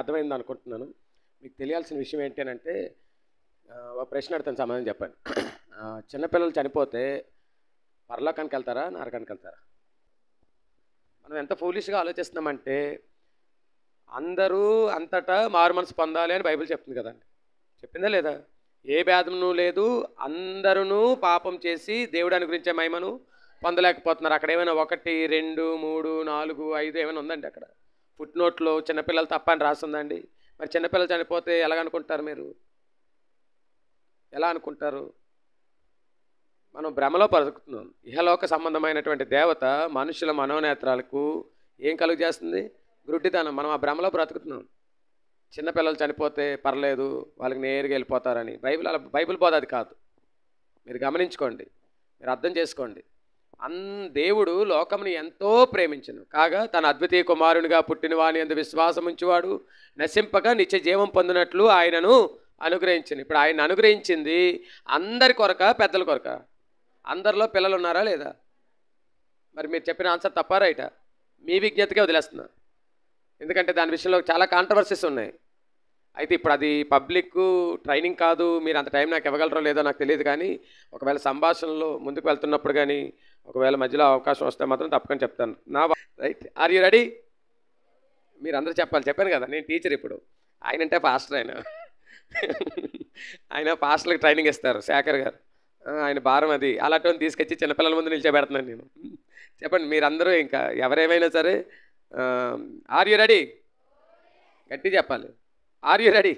అర్థమైంది అనుకుంటున్నాను. మీకు తెలియాల్సిన విషయం ఏంటి అని అంటే ఒక ప్రశ్న అడుగుతాను, సమాధానం చెప్పండి. చిన్నపిల్లలు చనిపోతే పరలోకానికి వెళ్తారా, నరకానికి వెళ్తారా? మనం ఎంత ఫూలిష్గా ఆలోచిస్తున్నామంటే అందరూ అంతటా మారు మనసు పొందాలి అని బైబిల్ చెప్తుంది కదండి. చెప్పిందా లేదా? ఏ భేదమును లేదు, అందరూ పాపం చేసి దేవుడు అనుగ్రహించే మహిమను పొందలేకపోతున్నారు. అక్కడ ఏమైనా 1, 2, 3, 4, 5 ఏమైనా ఉందండి? అక్కడ ఫుట్ నోట్లో చిన్నపిల్లలు తప్ప అని రాస్తుందండి. మరి చిన్నపిల్లలు చనిపోతే ఎలాగనుకుంటారు మీరు? ఎలా అనుకుంటారు? మనం భ్రమలో బ్రతుకుతున్నాం. ఇహలోక సంబంధమైనటువంటి దేవత మనుషుల మనోనేత్రాలకు ఏం కలుగు చేస్తుంది? గుడ్డితనం. మనం ఆ భ్రమలో బ్రతుకుతున్నాం. చిన్నపిల్లలు చనిపోతే పర్లేదు, వాళ్ళకి నేరుగా వెళ్ళిపోతారని. బైబిల్ బోధ అది కాదు. మీరు గమనించుకోండి, మీరు అర్థం చేసుకోండి. దేవుడు లోకముని ఎంతో ప్రేమించను కాగా తన అద్వితీయ కుమారునిగా పుట్టిన వాని యందు విశ్వాసం ఉంచువాడు నశింపగా నిత్య జీవం పొందినట్లు ఆయనను అనుగ్రహించింది. ఇప్పుడు ఆయన అనుగ్రహించింది అందరి కొరక, పెద్దల కొరక? అందరిలో పిల్లలు ఉన్నారా లేదా? మరి మీరు చెప్పిన ఆన్సర్ తప్పా రైటా? మీ విజ్ఞతకే వదిలేస్తున్నా. ఎందుకంటే దాని విషయంలో చాలా కాంట్రవర్సీస్ ఉన్నాయి. అయితే ఇప్పుడు అది పబ్లిక్ ట్రైనింగ్ కాదు. మీరు అంత టైం నాకు ఇవ్వగలరో లేదో నాకు తెలియదు. కానీ ఒకవేళ సంభాషణలో ముందుకు వెళ్తున్నప్పుడు కానీ ఒకవేళ మధ్యలో అవకాశం వస్తే మాత్రం తప్పకుండా చెప్తాను. Right, are you ready? మీరు అందరూ చెప్పాలి. చెప్పాను కదా నేను టీచర్. ఇప్పుడు ఆయన అంటే పాస్టర్. ఆయన పాస్టర్లకు ట్రైనింగ్ ఇస్తారు, శేఖర్ గారు. ఆయన భారం అది. అలాంటి తీసుకొచ్చి చిన్నపిల్లల ముందు నిలిచోబెడుతున్నాను నేను. చెప్పండి మీరందరూ, ఇంకా ఎవరేమైనా సరే. Are you ready? గట్టి చెప్పాలి. Are you ready?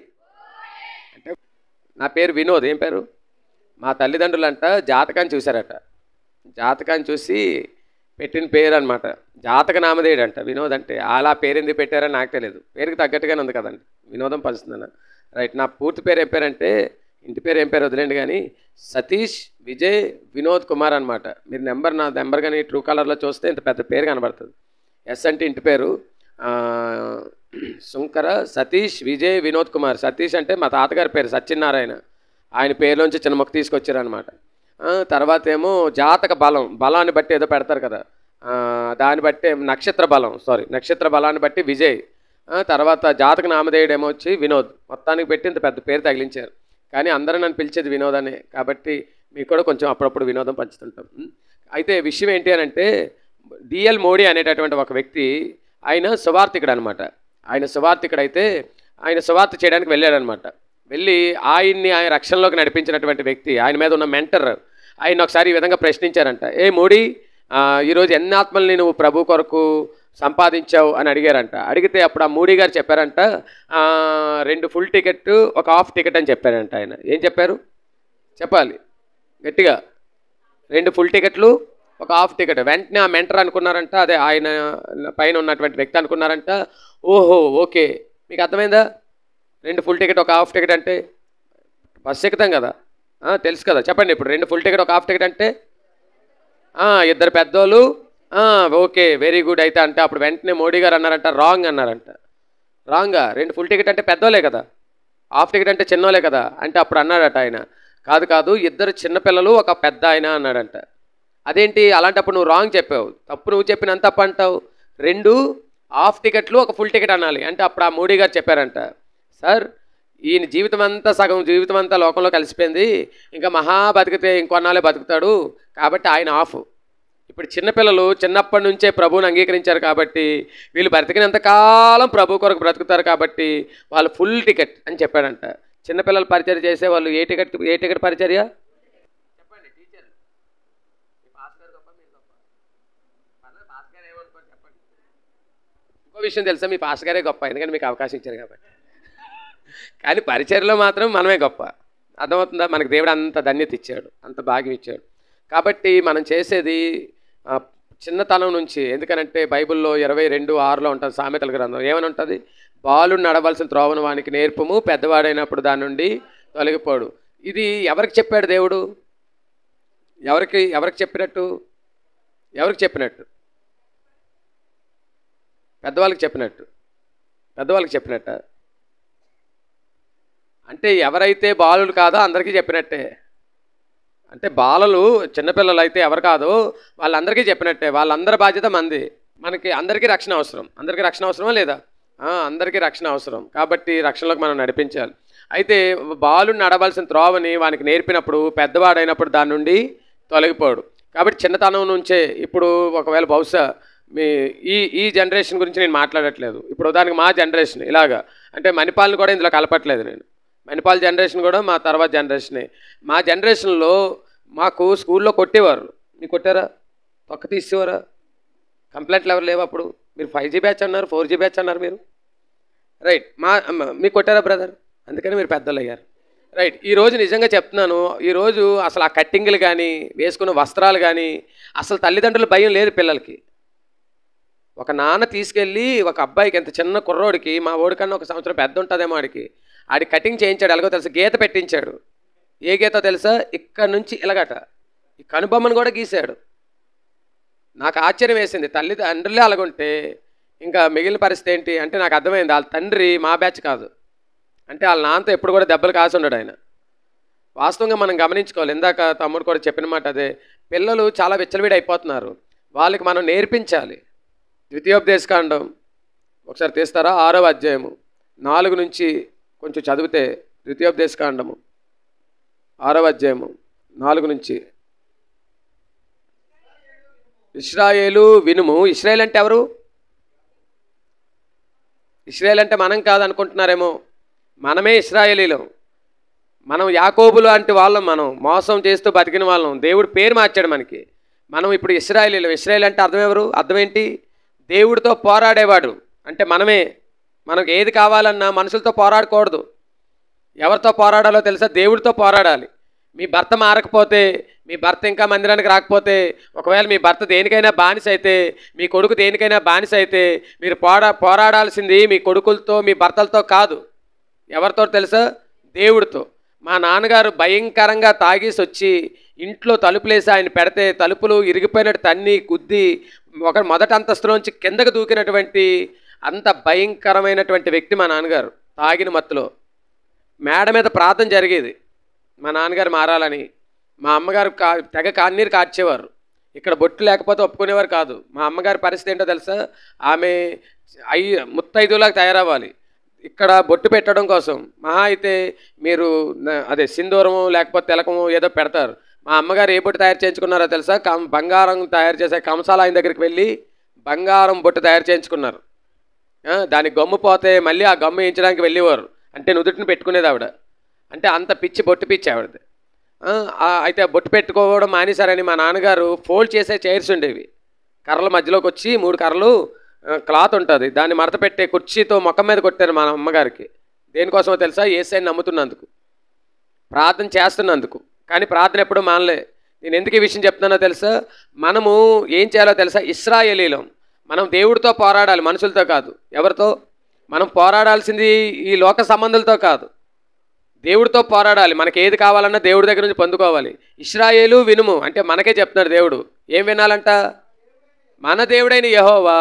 అంటే నా పేరు వినోద్. ఏం పేరు? మా తల్లిదండ్రులంట జాతకాన్ని చూశారట. జాతకాన్ని చూసి పెట్టిన పేరు అనమాట. జాతక నామధేయుడు అంట వినోద్. అంటే అలా పేరు ఎందుకు పెట్టారని నాకు తెలియదు. పేరుకి తగ్గట్టుగానే ఉంది కదండి, వినోదం పంచుతున్నాను. రైట్. నా పూర్తి పేరు ఏం పేరు అంటే, ఇంటి పేరు ఏం పేరు వదిలేండి కానీ, సతీష్ విజయ్ వినోద్ కుమార్ అనమాట. మీరు నా నెంబర్ కానీ ట్రూ కలర్లో చూస్తే ఇంత పెద్ద పేరు కనబడుతుంది. ఎస్ అంటే ఇంటి పేరు, శంకర సతీష్ విజయ్ వినోద్ కుమార్. సతీష్ అంటే మా తాతగారి పేరు సత్యనారాయణ. ఆయన పేరులోంచి చిన్న మొక్క తీసుకొచ్చారనమాట. తర్వాత ఏమో జాతక బలాన్ని బట్టి ఏదో పెడతారు కదా, దాన్ని బట్టి నక్షత్ర బలాన్ని బట్టి విజయ్. తర్వాత జాతక నామధేయుడు ఏమో వచ్చి వినోద్. మొత్తానికి పెట్టి ఇంత పెద్ద పేరు తగిలించారు. కానీ అందరూ నన్ను పిలిచేది వినోద్ అనే, కాబట్టి మీకు కూడా కొంచెం అప్పుడప్పుడు వినోదం పంచుతుంటాం. అయితే విషయం ఏంటి అని అంటే, డిఎల్ మోడీ అనేటటువంటి ఒక వ్యక్తి, ఆయన సువార్థికుడు అనమాట. ఆయన సువార్థికుడైతే ఆయన సువార్త చేయడానికి వెళ్ళాడనమాట. వెళ్ళి ఆయన రక్షణలోకి నడిపించినటువంటి వ్యక్తి, ఆయన మీద ఉన్న మెంటర్ ఆయన ఒకసారి ఈ విధంగా ప్రశ్నించారంట. ఏ మోడీ, ఈరోజు ఎన్ని ఆత్మల్ని నువ్వు ప్రభు కొరకు సంపాదించావు అని అడిగారంట. అడిగితే అప్పుడు ఆ మోడీ గారు చెప్పారంట, 2 ఫుల్ టికెట్ 1 హాఫ్ టికెట్ అని చెప్పారంట. ఆయన ఏం చెప్పారు చెప్పాలి గట్టిగా? 2 ఫుల్ టికెట్లు 1 హాఫ్ టికెట్. వెంటనే ఆ మెంటర్ అనుకున్నారంట, అదే ఆయన పైన ఉన్నటువంటి వ్యక్తి అనుకున్నారంట, ఓహో ఓకే మీకు అర్థమైందా, 2 ఫుల్ టికెట్ 1 హాఫ్ టికెట్ అంటే బస్సు ఎక్కుతాం కదా, తెలుసు కదా. చెప్పండి ఇప్పుడు 2 ఫుల్ టికెట్ 1 హాఫ్ టికెట్ అంటే 2 పెద్దోళ్ళు. Okay very good. అయితే అంటే అప్పుడు వెంటనే మోడీ గారు అన్నారంట, రాంగ్ అన్నారంట. రాంగా? 2 ఫుల్ టికెట్ అంటే పెద్దోళ్ళే కదా, హాఫ్ టికెట్ అంటే చిన్నోళ్ళే కదా. అంటే అప్పుడు అన్నాడట ఆయన, కాదు 2 చిన్నపిల్లలు 1 పెద్ద ఆయన అన్నాడంట. అదేంటి అలాంటప్పుడు నువ్వు రాంగ్ చెప్పావు, తప్పు నువ్వు చెప్పినంత తప్పు అంటావు, 2 హాఫ్ టికెట్లు 1 ఫుల్ టికెట్ అనాలి. అంటే అప్పుడు ఆ మోడీ గారు చెప్పారంట, సార్ ఈయన సగం జీవితం అంతా లోకంలో కలిసిపోయింది, ఇంకా మహా బతికితే ఇంకొన్నాళ్ళే బతుకుతాడు, కాబట్టి ఆయన ఆఫ్. ఇప్పుడు చిన్నపిల్లలు చిన్నప్పటి నుంచే ప్రభువుని అంగీకరించారు కాబట్టి వీళ్ళు బ్రతికినంతకాలం ప్రభు కొరకు బ్రతుకుతారు కాబట్టి వాళ్ళు ఫుల్ టికెట్ అని చెప్పాడంట. చిన్నపిల్లలు పరిచర్య చేసే వాళ్ళు ఏ టికెట్ పరిచర్య? చెప్పండి టీచర్. చెప్పండి. ఇంకో విషయం తెలుసా, మీ పాస్టర్ గారే గొప్ప, ఎందుకంటే మీకు అవకాశం ఇచ్చారు కాబట్టి. కానీ పరిచర్యలో మాత్రం మనమే గొప్ప. అర్థమవుతుందా? మనకు దేవుడు అంత ధన్యత ఇచ్చాడు, అంత భాగ్యం ఇచ్చాడు. కాబట్టి మనం చేసేది చిన్నతనం నుంచి. ఎందుకనంటే బైబిల్లో 22:6 ఉంటుంది, సామెతల గ్రంథం. ఏమని ఉంటుంది? బాలుడు నడవలసిన త్రోవను వానికి నేర్పము, పెద్దవాడైనప్పుడు దాని నుండి తొలగిపోడు. ఇది ఎవరికి చెప్పాడు దేవుడు? ఎవరికి చెప్పినట్టు? పెద్దవాళ్ళకి చెప్పినట్ట. అంటే ఎవరైతే బాలులు కాదో అందరికీ చెప్పినట్టే. అంటే బాలలు చిన్నపిల్లలు అయితే ఎవరు కాదో వాళ్ళందరికీ చెప్పినట్టే. వాళ్ళందరి బాధ్యత మంది. మనకి అందరికీ రక్షణ అవసరం. అందరికీ రక్షణ అవసరమా లేదా? అందరికీ రక్షణ అవసరం కాబట్టి రక్షణలోకి మనం నడిపించాలి. అయితే బాలుని నడవలసిన త్రోవని వానికి నేర్పినప్పుడు పెద్దవాడైనప్పుడు దాని నుండి తొలగిపోడు. కాబట్టి చిన్నతనం నుంచే ఇప్పుడు ఒకవేళ బహుశా మీ ఈ జనరేషన్ గురించి నేను మాట్లాడట్లేదు. ఇప్పుడు ఉదాహరణకి మా జనరేషన్ ఇలాగా అంటే మణిపాల్ని కూడా ఇందులో కలపట్లేదు నేను. మణిపాల్ జనరేషన్ కూడా మా తర్వాత జనరేషనే. మా జనరేషన్లో మాకు స్కూల్లో కొట్టేవారు. మీకు కొట్టారా? తొక్క తీసేవారా? కంప్లైంట్లు ఎవరు లేవు అప్పుడు. మీరు 5G బ్యాచ్ అన్నారు, 4G బ్యాచ్ అన్నారు మీరు, రైట్. మీకు కొట్టారా బ్రదర్? అందుకని మీరు పెద్దలు అయ్యారు, రైట్. ఈరోజు నిజంగా చెప్తున్నాను, ఈరోజు అసలు ఆ కట్టింగ్లు కానీ వేసుకున్న వస్త్రాలు కానీ అసలు తల్లిదండ్రుల భయం లేదు పిల్లలకి. ఒక నాన్న తీసుకెళ్ళి ఒక అబ్బాయికి ఎంత చిన్న కుర్రోడికి, మా ఓడికన్నా 1 సంవత్సరం పెద్ద ఉంటుందేమో ఆడి కటింగ్ చేయించాడు. ఎలాగో తెలుసా? గీత పెట్టించాడు. ఏ గీత తెలుసా? ఇక్కడ నుంచి ఇలాగట ఈ కనుబొమ్మను కూడా గీశాడు. నాకు ఆశ్చర్యం వేసింది. తల్లిదండ్రులే అలాగుంటే ఇంకా మిగిలిన పరిస్థితి ఏంటి అంటే నాకు అర్థమైంది. వాళ్ళ తండ్రి మా బ్యాచ్ కాదు అంటే వాళ్ళ నాన్నతో ఎప్పుడు కూడా దెబ్బలు కాసి ఉన్నాడు ఆయన. వాస్తవంగా మనం గమనించుకోవాలి. ఇందాక తమ్ముడు కూడా చెప్పిన మాట అదే. పిల్లలు చాలా విచ్చలవిడి అయిపోతున్నారు. వాళ్ళకి మనం నేర్పించాలి. ద్వితీయోపదేశకాండం ఒకసారి తీస్తారా? 6వ అధ్యాయము 4 నుంచి కొంచెం చదివితే, ద్వితీయోపదేశకాండము 6వ అధ్యాయము 4 నుంచి. ఇశ్రాయేలు వినుము. ఇశ్రాయేల్ అంటే ఎవరు? ఇశ్రాయేల్ అంటే మనం కాదనుకుంటున్నారేమో. మనమే ఇశ్రాయేలీలం. మనం యాకోబు లాంటి వాళ్ళం. మనం మోసం చేస్తూ బతికిన వాళ్ళం. దేవుడు పేరు మార్చాడు మనకి. మనం ఇప్పుడు ఇశ్రాయేలీలం. ఇశ్రాయేల్ అంటే అర్థం ఎవరు? అర్థం ఏంటి? దేవుడితో పోరాడేవాడు అంటే మనమే. మనకు ఏది కావాలన్నా మనుషులతో పోరాడకూడదు. ఎవరితో పోరాడాలో తెలుసా? దేవుడితో పోరాడాలి. మీ భర్త మారకపోతే, మీ భర్త ఇంకా మందిరానికి రాకపోతే, ఒకవేళ మీ భర్త దేనికైనా బానిస అయితే, మీ కొడుకు దేనికైనా బానిస అయితే, మీరు పోరాడాల్సింది మీ కొడుకులతో, మీ భర్తలతో కాదు. ఎవరితో తెలుసా? దేవుడితో. మా నాన్నగారు భయంకరంగా తాగేసి వచ్చి ఇంట్లో తలుపులేసి ఆయన పెడితే తలుపులు ఇరిగిపోయినట్టు తన్ని గుద్ది మొదటి అంతస్తులోంచి కిందకు దూకినటువంటి అంత భయంకరమైనటువంటి వ్యక్తి మా నాన్నగారు. తాగిన మత్తులో మేడ మీద ప్రార్థన జరిగేది మా నాన్నగారు మారాలని. మా అమ్మగారు తెగ కన్నీరు కార్చేవారు. ఇక్కడ బొట్టు లేకపోతే ఒప్పుకునేవారు కాదు. మా అమ్మగారి పరిస్థితి ఏంటో తెలుసా? ఆమె ముత్తైదులాగా తయారవ్వాలి. ఇక్కడ బొట్టు పెట్టడం కోసం మహా అయితే మీరు అదే సింధూరము లేకపోతే తిలకము ఏదో పెడతారు. మా అమ్మగారు ఏ బొట్టు తయారు చేయించుకున్నారో తెలుసా? బంగారం తయారు చేసే కంసాల ఆయన దగ్గరికి వెళ్ళి బంగారం బొట్టు తయారు చేయించుకున్నారు. దానికి గమ్ము పోతే మళ్ళీ ఆ గమ్ము వేయించడానికి వెళ్ళేవారు. అంటే నుదుటిని పెట్టుకునేది ఆవిడ. అంటే అంత పిచ్చి, బొట్టు పిచ్చి ఆవిడది. అయితే బొట్టు పెట్టుకోవడం మానేశారని మా నాన్నగారు ఫోల్డ్ చేసే చైర్స్ ఉండేవి. కర్రల మధ్యలోకి వచ్చి 3 కర్రలు క్లాత్ ఉంటుంది, దాన్ని మడత పెట్టే కుర్చీతో మొఖం మీద కొట్టారు మా అమ్మగారికి. దేనికోసమో తెలుసా? యేసయ్యని నమ్ముతున్నందుకు, ప్రార్థన చేస్తున్నందుకు. కానీ ప్రార్థన ఎప్పుడూ మానలే. నేను ఎందుకు ఈ విషయం చెప్తున్నానో తెలుసా? మనము ఏం చేయాలో తెలుసా? ఇశ్రాయేలీలం. మనం దేవుడితో పోరాడాలి, మనుషులతో కాదు. ఎవరితో? మనం పోరాడాల్సింది ఈ లోక సంబంధులతో కాదు, దేవుడితో పోరాడాలి. మనకి ఏది కావాలన్నా దేవుడి దగ్గర నుంచి పొందుకోవాలి. ఇశ్రాయేలు వినుము అంటే మనకే చెప్తున్నాడు దేవుడు. ఏం వినాలంట? మన దేవుడైన యెహోవా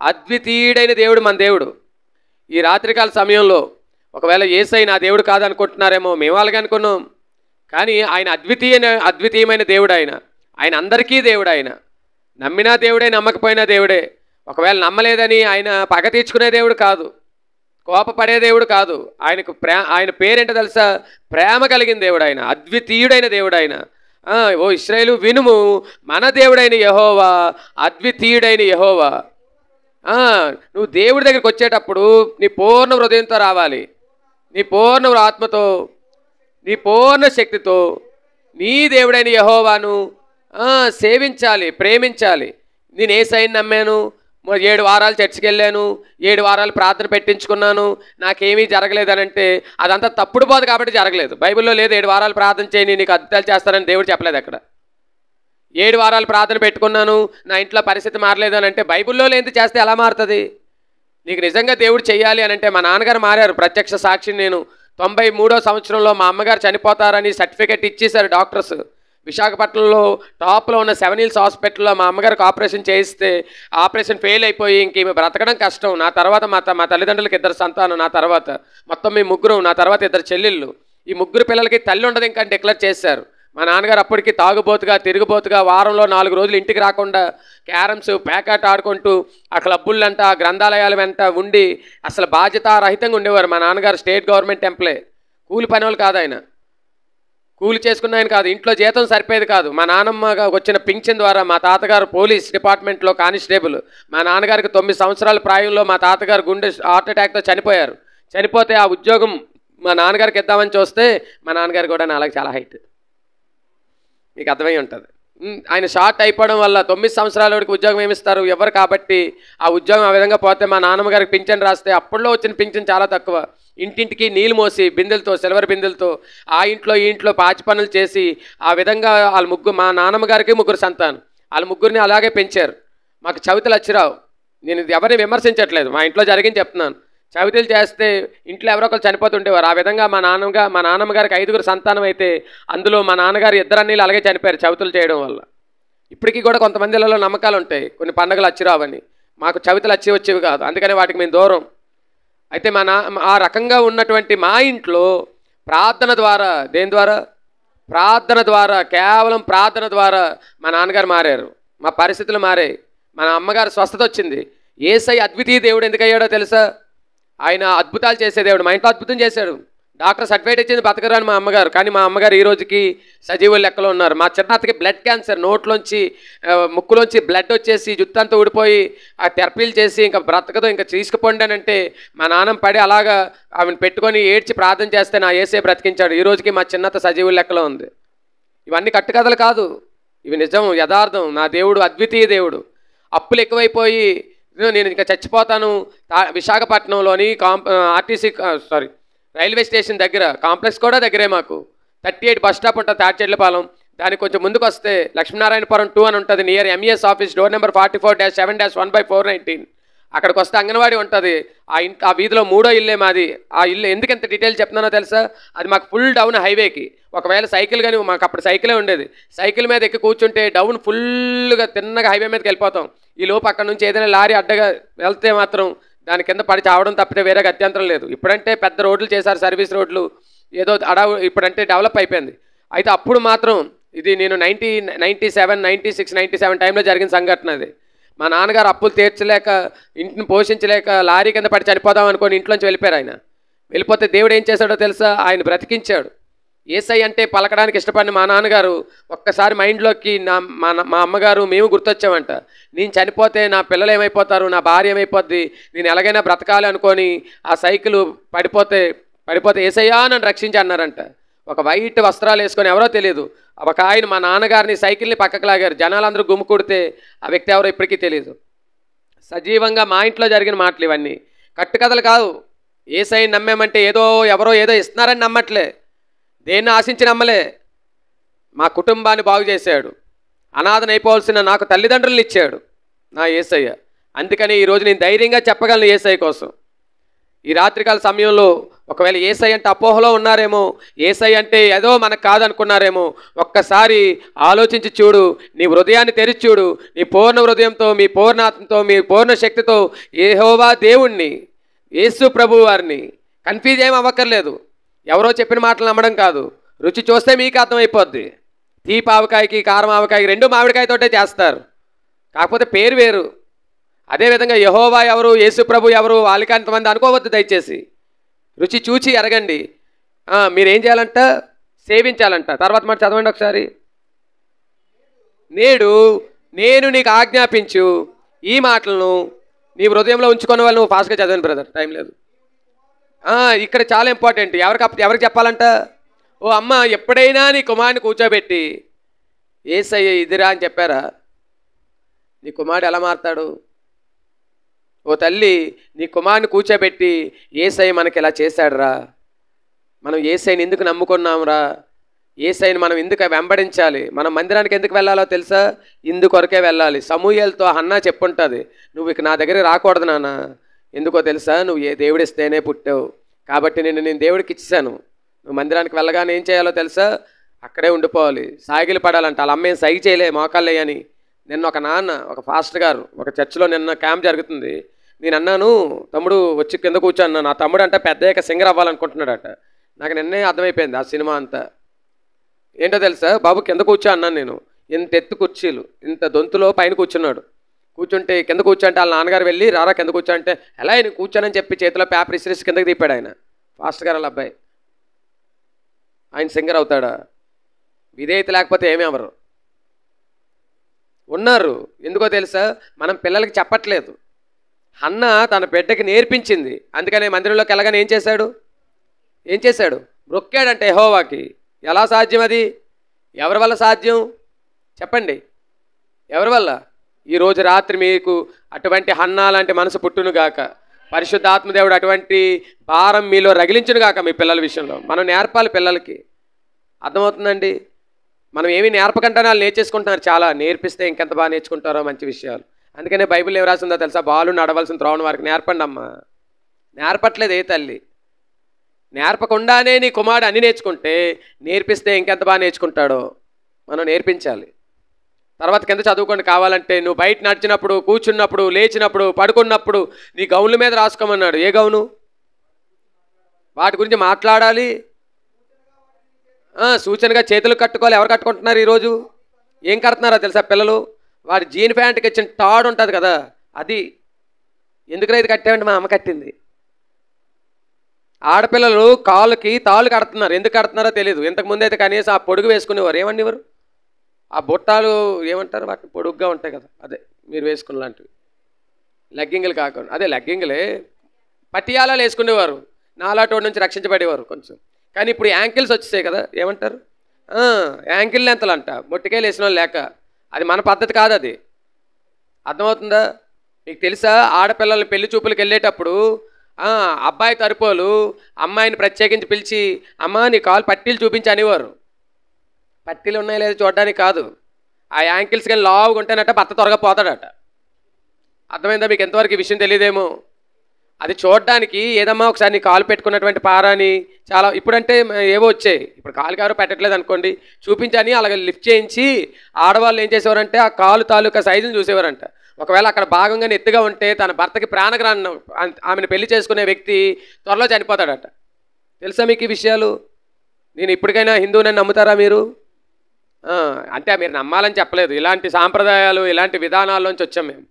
అద్వితీయుడైన దేవుడు మన దేవుడు. ఈ రాత్రికాల సమయంలో ఒకవేళ యేసయ్య నా దేవుడు కాదనుకుంటున్నారేమో. మేము అలాగే అనుకున్నాం. కానీ ఆయన అద్వితీయమైన దేవుడు. ఆయన అందరికీ దేవుడు. ఆయన నమ్మినా దేవుడే, నమ్మకపోయినా దేవుడే. ఒకవేళ నమ్మలేదని ఆయన పగ తీర్చుకునే దేవుడు కాదు, కోపపడే దేవుడు కాదు. ఆయన పేరేంటో తెలుసా? ప్రేమ కలిగిన దేవుడు. ఆయన అద్వితీయుడైన దేవుడు. ఆయన ఓ ఇశ్రాయేలు వినుము, మన దేవుడైన యెహోవా అద్వితీయుడైన యెహోవా. నువ్వు దేవుడి దగ్గరికి వచ్చేటప్పుడు నీ పూర్ణ హృదయంతో రావాలి, నీ పూర్ణ ఆత్మతో, నీ పూర్ణ శక్తితో నీ దేవుడైన యెహోవాను సేవించాలి, ప్రేమించాలి. నేను యేసయ్యని నమ్మాను, 7 వారాలు చర్చికి వెళ్ళాను, 7 వారాలు ప్రార్థన పెట్టించుకున్నాను, నాకేమీ జరగలేదనంటే అదంతా తప్పుడు బోధ కాబట్టి జరగలేదు. బైబిల్లో లేదు 7 వారాలు ప్రార్థన చేయని నీకు అద్భుతాలు చేస్తానని దేవుడు చెప్పలేదు అక్కడ. 7 వారాలు ప్రార్థన పెట్టుకున్నాను, నా ఇంట్లో పరిస్థితి మారలేదు అంటే బైబిల్లో లేనిది చేస్తే ఎలా మారుతుంది? నీకు నిజంగా దేవుడు చెయ్యాలి అని అంటే మా నాన్నగారు మారారు. ప్రత్యక్ష సాక్షిని నేను. 93వ సంవత్సరంలో మా అమ్మగారు చనిపోతారని సర్టిఫికెట్ ఇచ్చేశారు డాక్టర్స్. విశాఖపట్నంలో టాప్లో ఉన్న 7 Hills హాస్పిటల్లో మా అమ్మగారికి ఆపరేషన్ చేయిస్తే ఆపరేషన్ ఫెయిల్ అయిపోయి ఇంక ఈమె బ్రతకడం కష్టం. నా తర్వాత మా తల్లిదండ్రులకి 2 సంతానం, నా తర్వాత మొత్తం మేము 3, నా తర్వాత 2 చెల్లెళ్ళు. ఈ 3 పిల్లలకి తల్లి ఉండదు ఇంకా డిక్లేర్ చేశారు. మా నాన్నగారు అప్పటికి తాగుబోతుగా తిరుగుబోతుగా వారంలో 4 రోజులు ఇంటికి రాకుండా క్యారమ్స్ ప్యాకెట్ ఆడుకుంటూ ఆ క్లబ్బులంట గ్రంథాలయాల వెంట ఉండి అసలు బాధ్యతారహితంగా ఉండేవారు. మా నాన్నగారు స్టేట్ గవర్నమెంట్ ఎంప్లాయ్, కూలి పని వాళ్ళు కాదు ఆయన, కూలి చేసుకున్న ఆయన కాదు, ఇంట్లో జీతం సరిపోయేది కాదు. మా నాన్నమ్మగా వచ్చిన పింఛన్ ద్వారా మా తాతగారు పోలీస్ డిపార్ట్మెంట్లో కానిస్టేబుల్. మా నాన్నగారికి 9 సంవత్సరాల ప్రాయంలో మా తాతగారు గుండె హార్ట్ అటాక్తో చనిపోయారు. చనిపోతే ఆ ఉద్యోగం మా నాన్నగారికి ఇద్దామని చూస్తే మా నాన్నగారు కూడా నాలాగా చాలా హైట్, మీకు అర్థమై ఉంటుంది. ఆయన షార్ట్ అయిపోవడం వల్ల 9 సంవత్సరాల వరకు ఉద్యోగం ఏమిస్తారు ఎవరు, కాబట్టి ఆ ఉద్యోగం ఆ విధంగా పోతే మా నాన్నగారికి పింఛన్ రాస్తే అప్పట్లో వచ్చిన పింఛన్ చాలా తక్కువ. ఇంటింటికి నీళ్ళు మోసి బిందెలతో సిల్వర్ బిందెలతో ఆ ఇంట్లో ఈ ఇంట్లో పాచి పనులు చేసి ఆ విధంగా వాళ్ళ ముగ్గురు, మా నాన్నమ్మగారికి 3 సంతానం, వాళ్ళ ముగ్గురిని అలాగే పెంచారు. మాకు చవితులు వచ్చిరావు, నేను ఎవరిని విమర్శించట్లేదు, మా ఇంట్లో జరిగింది చెప్తున్నాను. చవితులు చేస్తే ఇంట్లో ఎవరో ఒకరు చనిపోతుండేవారు. ఆ విధంగా మా నాన్నమ్మగారికి 5 సంతానం అయితే అందులో మా నాన్నగారు 2 అన్నీళ్ళు అలాగే చనిపోయారు చవితులు చేయడం వల్ల. ఇప్పటికీ కూడా కొంతమందిలలో నమ్మకాలు ఉంటాయి, కొన్ని పండుగలు వచ్చిరావని. మాకు చవితులు వచ్చేవి కాదు, అందుకని వాటికి మేము దూరం. అయితే ఆ రకంగా ఉన్నటువంటి మా ఇంట్లో ప్రార్థన ద్వారా, దేని ద్వారా? ప్రార్థన ద్వారా, కేవలం ప్రార్థన ద్వారా మా నాన్నగారు మారారు, మా పరిస్థితులు మారాయి, మన అమ్మగారు స్వస్థత వచ్చింది. యేసయ్య అద్వితీయ దేవుడు ఎందుకు అయ్యాడో తెలుసా? ఆయన అద్భుతాలు చేసే దేవుడు. మా ఇంట్లో అద్భుతం చేశాడు, డాక్టర్ సర్టిఫికేట్ ఇచ్చింది బతకరాని మా అమ్మగారు, కానీ మా అమ్మగారు ఈ రోజుకి సజీవుల లెక్కలో ఉన్నారు. మా చిన్నతకి బ్లడ్ క్యాన్సర్, నోట్లోంచి ముక్కులోంచి బ్లడ్ వచ్చేసి జుత్తంతా ఊడిపోయి ఆ థెరపీలు చేసి ఇంకా బ్రతకదో ఇంకా తీసుకుపోండి అని అంటే మా నాన్నమ్మ పడి అలాగా ఆమెను పెట్టుకొని ఏడ్చి ప్రార్థన చేస్తే నా యేసే బ్రతికించాడు. ఈ రోజుకి మా చిన్నత సజీవుల లెక్కలో ఉంది. ఇవన్నీ కట్టుకథలు కాదు, ఇవి నిజం, యథార్థం. నా దేవుడు అద్వితీయ దేవుడు. అప్పులు ఎక్కువైపోయి నేను ఇంకా చచ్చిపోతాను, విశాఖపట్నంలోని రైల్వే స్టేషన్ దగ్గర కాంప్లెక్స్ కూడా దగ్గరే మాకు 38 బస్ స్టాప్ ఉంటుంది తాడిచెట్లపాలెం. దానికి కొంచెం ముందుకు వస్తే లక్ష్మీనారాయణపురం 2 అని ఉంటుంది, near MES office, door number 44-7-1/419. అక్కడికి వస్తే అంగన్వాడీ ఉంటుంది. ఆ వీధిలో 3వ ఇల్లే మాది. ఆ ఇల్లు ఎందుకు ఎంత డీటెయిల్ చెప్తున్నానో తెలుసా? అది మాకు ఫుల్ డౌన్ హైవేకి. ఒకవేళ సైకిల్ కానీ, మాకు అప్పుడు సైకిలే ఉండేది, సైకిల్ మీద ఎక్కి కూర్చుంటే డౌన్ ఫుల్గా తిన్నగా హైవే మీదకి వెళ్ళిపోతాం. ఈ లోపు అక్కడ నుంచి ఏదైనా లారీ అడ్డగా వెళ్తే మాత్రం దాని కింద పడి చావడం తప్పితే వేరే గత్యంతరం లేదు. ఇప్పుడంటే పెద్ద రోడ్లు చేశారు, సర్వీస్ రోడ్లు, ఏదో ఇప్పుడంటే డెవలప్ అయిపోయింది. అయితే అప్పుడు మాత్రం ఇది నేను 97 టైంలో జరిగిన సంఘటన అది. మా నాన్నగారు అప్పులు తీర్చలేక, ఇంటిని పోషించలేక లారీ కింద పడి చనిపోదాం అనుకొని ఇంట్లోంచి వెళ్ళిపోయారు. ఆయన వెళ్ళిపోతే దేవుడు ఏం చేశాడో తెలుసా? ఆయన బ్రతికించాడు. యేసయ్య అంటే పలకడానికి ఇష్టపడిన మా నాన్నగారు ఒక్కసారి మైండ్లోకి మా అమ్మగారు మేము గుర్తొచ్చామంట. నేను చనిపోతే నా పిల్లలు ఏమైపోతారు, నా భార్య ఏమైపోద్ది, నేను ఎలాగైనా బ్రతకాలి అనుకొని ఆ సైకిల్ పడిపోతే యేసయ్యా నన్ను రక్షించి అన్నారంట. ఒక వైట్ వస్త్రాలు వేసుకొని, ఎవరో తెలియదు, ఒక ఆయన మా నాన్నగారిని సైకిల్ని పక్కకు లాగారు. జనాలందరూ గుమ్ము కొడితే ఆ వ్యక్తి ఎవరో ఇప్పటికీ తెలియదు. సజీవంగా మా ఇంట్లో జరిగిన మాటలు ఇవన్నీ, కట్టుకథలు కాదు. యేసయ్యని నమ్మామంటే ఎవరో ఏదో ఇస్తున్నారని నమ్మట్లే, దేన్ని ఆశించి నమ్మలే. మా కుటుంబాన్ని బాగు చేశాడు, అనాథనైపోవాల్సిన నాకు తల్లిదండ్రులను ఇచ్చాడు నా యేసయ్య. అందుకని ఈరోజు నేను ధైర్యంగా చెప్పగలను యేసయ్య కోసం. ఈ రాత్రికాల సమయంలో ఒకవేళ యేసయ్య అంటే అపోహలో ఉన్నారేమో, యేసయ్య అంటే ఏదో మనకు కాదనుకున్నారేమో, ఒక్కసారి ఆలోచించి చూడు, నీ హృదయాన్ని తెరిచి చూడు. నీ పూర్ణ హృదయంతో, మీ పూర్ణాత్మతో, మీ పూర్ణ శక్తితో యెహోవా దేవుణ్ణి, యేసు ప్రభు వారిని కన్ఫ్యూజ్ ఏం అవ్వక్కర్లేదు. ఎవరో చెప్పిన మాటలు నమ్మడం కాదు, రుచి చూస్తే మీకు అర్థమైపోద్ది. తీపి ఆవకాయకి కారం ఆవకాయకి 2 మామిడికాయతోటే చేస్తారు, కాకపోతే పేరు వేరు. అదేవిధంగా యెహోవా ఎవరు, యేసు ప్రభు ఎవరు, వాళ్ళకి అంతమంది అనుకోవద్దు దయచేసి. రుచి చూచి ఎరగండి. మీరేం చేయాలంట? సేవించాలంట. తర్వాత మాట చదవండి ఒకసారి. నేడు నేను నీకు ఆజ్ఞాపించు ఈ మాటలను నీ హృదయంలో ఉంచుకునే వాళ్ళు. నువ్వు ఫాస్ట్గా చదవండి బ్రదర్, టైం లేదు. ఇక్కడ చాలా ఇంపార్టెంట్. ఎవరికి చెప్పాలంట? ఓ అమ్మ, ఎప్పుడైనా నీ కుమారుని కూర్చోబెట్టి యేసయ్య ఇదిరా అని చెప్పారా? నీ కుమారుడు ఎలా మారుతాడు? ఓ తల్లి, నీ కుమారుని కూర్చోబెట్టి యేసయ్య మనకి ఇలా చేశాడురా, మనం యేసయ్యని ఎందుకు నమ్ముకున్నాంరా, యేసయ్యని మనం ఎందుకు వెంబడించాలి, మనం మందిరానికి ఎందుకు వెళ్ళాలో తెలుసా? ఇందుకొరకే వెళ్ళాలి. సమూయేలుతో హన్నా చెప్పుంటుంది, నువ్వు ఇక నా దగ్గరికి రాకూడదు నాన్న, ఎందుకో తెలుసా? నువ్వు దేవుడిస్తేనే పుట్టావు, కాబట్టి నేను దేవుడికి ఇచ్చేసాను. నువ్వు మందిరానికి వెళ్ళగానే ఏం చేయాలో తెలుసా? అక్కడే ఉండిపోవాలి, సాగిలు పడాలంట. వాళ్ళ అమ్మేం సైగ చేయలే, మోకాళ్ళే అని. నిన్న ఒక నాన్న, ఒక ఫాస్టర్ గారు ఒక చర్చిలో నిన్న క్యాంప్ జరుగుతుంది. నేను అన్నాను, తమ్ముడు వచ్చి కింద కూర్చోన్నా. నా తమ్ముడు అంటే పెద్దయ్యాక సింగర్ అవ్వాలనుకుంటున్నాడట. నాకు నిన్నే అర్థమైపోయింది ఆ సినిమా అంతా. ఏంటో తెలుసా, బాబు కింద కూర్చో అన్నాను నేను. ఇంత ఎత్తు కుర్చీలు, ఇంత దొంతులో పైన కూర్చున్నాడు. కూర్చుంటే కింద కూర్చుంటే వాళ్ళ నాన్నగారు వెళ్ళి రారా కింద కూర్చో అంటే, ఎలా ఆయన కూర్చోనని చెప్పి చేతిలో పేపర్ ఇసిరేసి కిందకి తిప్పాడు ఆయన. ఫాస్ట్ గారు వాళ్ళ అబ్బాయి. ఆయన సింగర్ అవుతాడా? విధేయత లేకపోతే ఏమీ అవరు. ఉన్నారు. ఎందుకో తెలుసా, మనం పిల్లలకి చెప్పట్లేదు. హన్న తన బిడ్డకి నేర్పించింది. అందుకనే మందిరంలోకి వెళ్ళగానే ఏం చేశాడు? మొక్కాడంటే యెహోవాకి. ఎలా సాధ్యం అది? ఎవరి వల్ల సాధ్యం చెప్పండి? ఎవరి వల్ల? ఈరోజు రాత్రి మీకు అటువంటి హన్నా లాంటి మనసు పుట్టునుగాక. పరిశుద్ధాత్మదేవుడు అటువంటి భారం మీలో రగిలించునుగాక. మీ పిల్లల విషయంలో మనం నేర్పాలి. పిల్లలకి అర్థమవుతుందండి? మనం ఏమీ నేర్పకంటానే వాళ్ళు నేర్చేసుకుంటున్నారు. చాలా నేర్పిస్తే ఇంకెంత బాగా నేర్చుకుంటారో మంచి విషయాలు. అందుకనే బైబిల్ ఏం రాసిందో తెలుసా, బాలు నడవలసిన త్రోవను వారికి నేర్పండి అమ్మా. నేర్పట్లేదు ఏ తల్లి. నేర్పకుండానే నీ కుమారుడు అన్ని నేర్చుకుంటే నేర్పిస్తే ఇంకెంత బాగా నేర్చుకుంటాడో. మనం నేర్పించాలి. తర్వాత కింద చదువుకోండి కావాలంటే. నువ్వు బయట నడిచినప్పుడు, కూర్చున్నప్పుడు, లేచినప్పుడు, పడుకున్నప్పుడు నీ గౌన్ల మీద రాసుకోమన్నాడు. ఏ గౌను? వాటి గురించి మాట్లాడాలి. సూచనగా చేతులు కట్టుకోవాలి. ఎవరు కట్టుకుంటున్నారు ఈరోజు? ఏం కడుతున్నారో తెలుసా పిల్లలు? వాడి జీన్ ప్యాంట్కి ఇచ్చిన తాడు ఉంటుంది కదా, అది. ఎందుకు ఇది కట్టామంటే మా అమ్మ కట్టింది. ఆడపిల్లలు కాళ్ళకి తాళ్ళు కడుతున్నారు. ఎందుకు కడుతున్నారో తెలియదు. ఇంతకుముందు అయితే కనీసం ఆ పొడుగు వేసుకునేవారు. ఏమనేవారు? ఆ బుట్టాలు ఏమంటారు వాటిని? పొడుగ్గా ఉంటాయి కదా, అదే మీరు వేసుకున్న లాంటివి. లెగ్గింగులు కాకుండా అదే లెగ్గింగులే. పటియాలాలు వేసుకునేవారు. నాలాటోడి నుంచి రక్షించబడేవారు కొంచెం. కానీ ఇప్పుడు యాంకిల్స్ వచ్చేసాయి కదా, ఏమంటారు? యాంకిల్ లెంతలు అంట. మొట్టికాయలు వేసిన వాళ్ళు లేక. అది మన పద్ధతి కాదు అది. అర్థమవుతుందా? మీకు తెలుసా, ఆడపిల్లల్ని పెళ్లి చూపులకు వెళ్ళేటప్పుడు అబ్బాయి తరపులు అమ్మాయిని ప్రత్యేకించి పిలిచి, అమ్మ నీ కాలు పట్టీలు చూపించి అనేవారు. పట్టీలు ఉన్నాయో లేదో చూడడానికి కాదు. ఆ యాంకిల్స్ కానీ లావుగా ఉంటేనట భర్త త్వరగా పోతాడట. అర్థమైందా మీకు? ఎంతవరకు ఈ విషయం తెలియదేమో. అది చూడడానికి ఏదమ్మా ఒకసారి నీ కాలు పెట్టుకున్నటువంటి పారాని చాలా ఇప్పుడంటే ఏవో వచ్చాయి. ఇప్పుడు కాలు కారు పెట్టట్లేదు అనుకోండి, చూపించని అలాగే లిఫ్ట్ చేయించి ఆడవాళ్ళు ఏం చేసేవారంటే ఆ కాలు తాలూకా సైజుని చూసేవారంట. ఒకవేళ అక్కడ భాగంగానే ఎత్తుగా ఉంటే తన భర్తకి ప్రాణగ్రాన్ని ఆమెను పెళ్లి చేసుకునే వ్యక్తి త్వరలో చనిపోతాడట. తెలుసా మీకు ఈ విషయాలు? నేను ఇప్పటికైనా హిందువునని నమ్ముతారా మీరు? అంటే మీరు నమ్మాలని చెప్పలేదు. ఇలాంటి సాంప్రదాయాలు, ఇలాంటి విధానాల్లోంచి వచ్చాం మేము.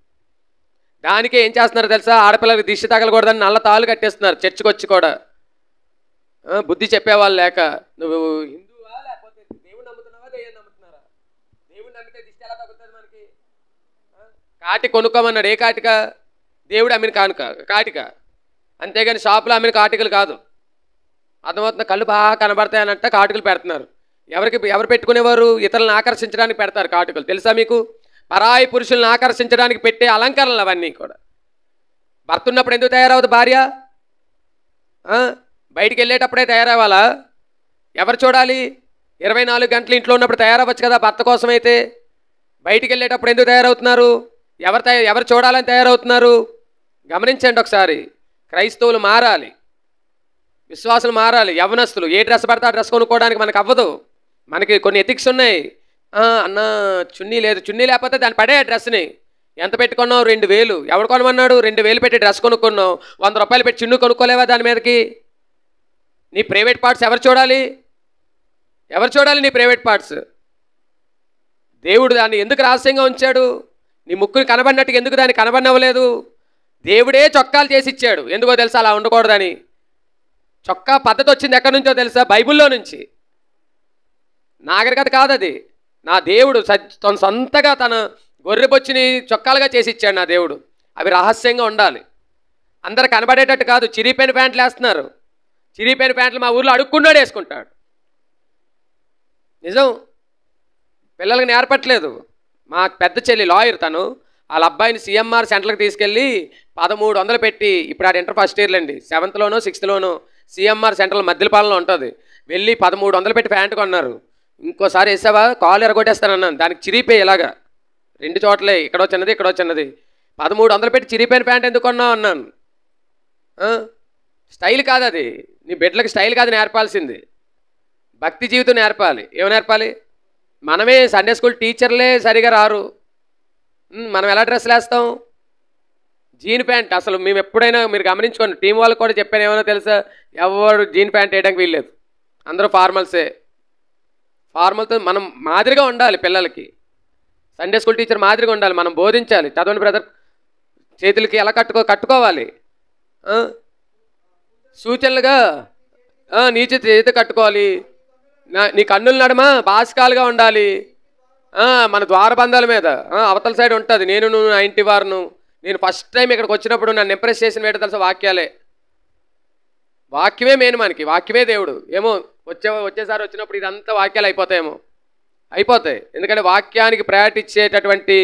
దానికే ఏం చేస్తున్నారు తెలుసా, ఆడపిల్లలకి దిష్టి తగలకూడదని నల్ల తాళ్ళు కట్టేస్తున్నారు చర్చికి వచ్చి కూడా. బుద్ధి చెప్పేవాళ్ళు లేక. నువ్వు హిందువా లేకపోతే దేవుడు నమ్ముతున్నావా, దెయ్యం నమ్ముతున్నారా? దేవుడు నమ్మితే దిష్టి ఎలా తగ్గుతుంది మనకి? కాటి కొనుక్కోమన్నాడు. ఏ కాటిక? దేవుడు అమ్మిన కాటిక. అంతేగాని షాపులో అమ్మిన కాటికలు కాదు. అర్థమవుతున్న? కళ్ళు బాగా కనబడతాయనంట కాటికలు పెడుతున్నారు. ఎవరు పెట్టుకునేవారు? ఇతరులను ఆకర్షించడానికి పెడతారు కాటికలు. తెలుసా మీకు? పరాయి పురుషులను ఆకర్షించడానికి పెట్టే అలంకరణలు అవన్నీ కూడా. భర్త ఉన్నప్పుడు ఎందుకు తయారవదు భార్య? బయటికి వెళ్ళేటప్పుడే తయారవ్వాలా? ఎవరు చూడాలి? 24 గంటలు ఇంట్లో ఉన్నప్పుడు తయారవ్వచ్చు కదా భర్త కోసమైతే. బయటికి వెళ్ళేటప్పుడు ఎందుకు తయారవుతున్నారు? ఎవరు చూడాలని తయారవుతున్నారు? గమనించండి ఒకసారి. క్రైస్తవులు మారాలి, విశ్వాసులు మారాలి. యవనస్తులు ఏ డ్రెస్ పడితే ఆ డ్రెస్ కొనుక్కోవడానికి మనకు అవ్వదు. మనకి కొన్ని ఎథిక్స్ ఉన్నాయి. అన్న చున్నీ లేదు, చున్నీ లేకపోతే దాన్ని పడే డ్రెస్ని ఎంత పెట్టుకున్నావు? 2000. ఎవడు కొనమన్నాడు? 2000 పెట్టి డ్రెస్ కొనుక్కున్నావు. 100 రూపాయలు పెట్టి చున్నీ కొనుక్కోలేవా దాని మీదకి? నీ ప్రైవేట్ పార్ట్స్ ఎవరు చూడాలి? నీ ప్రైవేట్ పార్ట్స్? దేవుడు దాన్ని ఎందుకు రహస్యంగా ఉంచాడు? నీ ముక్కుని కనబడినట్టుగా ఎందుకు దాన్ని కనబడినవ్వలేదు? దేవుడే చొక్కాలు చేసి ఇచ్చాడు. ఎందుకో తెలుసా? అలా ఉండకూడదని. చొక్కా పద్ధతి వచ్చింది ఎక్కడి నుంచో తెలుసా? బైబిల్లో నుంచి. నాగరికత కాదు అది. నా దేవుడు తన సొంతగా తన గొర్రెబొచ్చిని చొక్కాలుగా చేసి ఇచ్చాడు నా దేవుడు. అవి రహస్యంగా ఉండాలి, అందరు కనబడేటట్టు కాదు. చిరిగిపోయిన ప్యాంట్లు వేస్తున్నారు. చిరిగిపోయిన ప్యాంట్లు మా ఊర్లో అడుక్కున్నాడు వేసుకుంటాడు. నిజం. పిల్లలకి నేర్పట్లేదు. మా పెద్ద చెల్లి లాయర్, తను వాళ్ళ అబ్బాయిని సిఎంఆర్ సెంటర్కి తీసుకెళ్ళి 1300 పెట్టి, ఇప్పుడు ఆడ ఇంటర్ ఫస్ట్ ఇయర్లండి, 7th-లోనో 6th-లోనో సిఎంఆర్ సెంటర్ మధ్యపాలెంలో ఉంటుంది. వెళ్ళి 1300 పెట్టి ప్యాంటు కొన్నారు. ఇంకోసారి వేసావా కాలు ఎరగొట్టేస్తానన్నాను. దానికి చిరిగిపోయి ఇలాగా 2 చోట్లే, ఇక్కడో చిన్నది ఇక్కడో చిన్నది. 1300 పెట్టి చిరిగిపోయిన ప్యాంట్ ఎందుకు కొన్నావు అన్నాను. స్టైల్ కాదు అది. నీ బిడ్డలకి స్టైల్ కాదు నేర్పాల్సింది, భక్తి జీవితం నేర్పాలి. ఏమి నేర్పాలి? మనమే సండే స్కూల్ టీచర్లే సరిగా రారు. మనం ఎలా డ్రెస్సులు వేస్తాం? Jean pant. అసలు మేము ఎప్పుడైనా మీరు గమనించుకోండి, టీం వాళ్ళకి కూడా చెప్పాను. ఏమైనా తెలుసా? ఎవరు జీన్ ప్యాంట్ వేయడానికి వీల్లేదు, అందరూ ఫార్మల్సే. ఫార్మల్తో మనం మాదిరిగా ఉండాలి పిల్లలకి. సండే స్కూల్ టీచర్ మాదిరిగా ఉండాలి, మనం బోధించాలి. చదవండి బ్రదర్, చేతులకి ఎలా కట్టుకోవాలి, సూచనలుగా నీ చేతి కట్టుకోవాలి. నీ కన్నుల నడుమ బాసికాలుగా ఉండాలి. మన ద్వారబంధాల మీద అవతల సైడ్ ఉంటుంది, నేను నువ్వు నా ఇంటి వారును. నేను ఫస్ట్ టైం ఇక్కడికి వచ్చినప్పుడు నన్ను ఇంప్రెస్ చేసిన వేట తెలుసా, వాక్యాలే. వాక్యమే మెయిన్, మనకి వాక్యమే దేవుడు. ఏమో వచ్చేసారి వచ్చినప్పుడు ఇదంతా వాక్యాలు అయిపోతాయి. ఎందుకంటే వాక్యానికి ప్రయారిటీ ఇచ్చేటటువంటి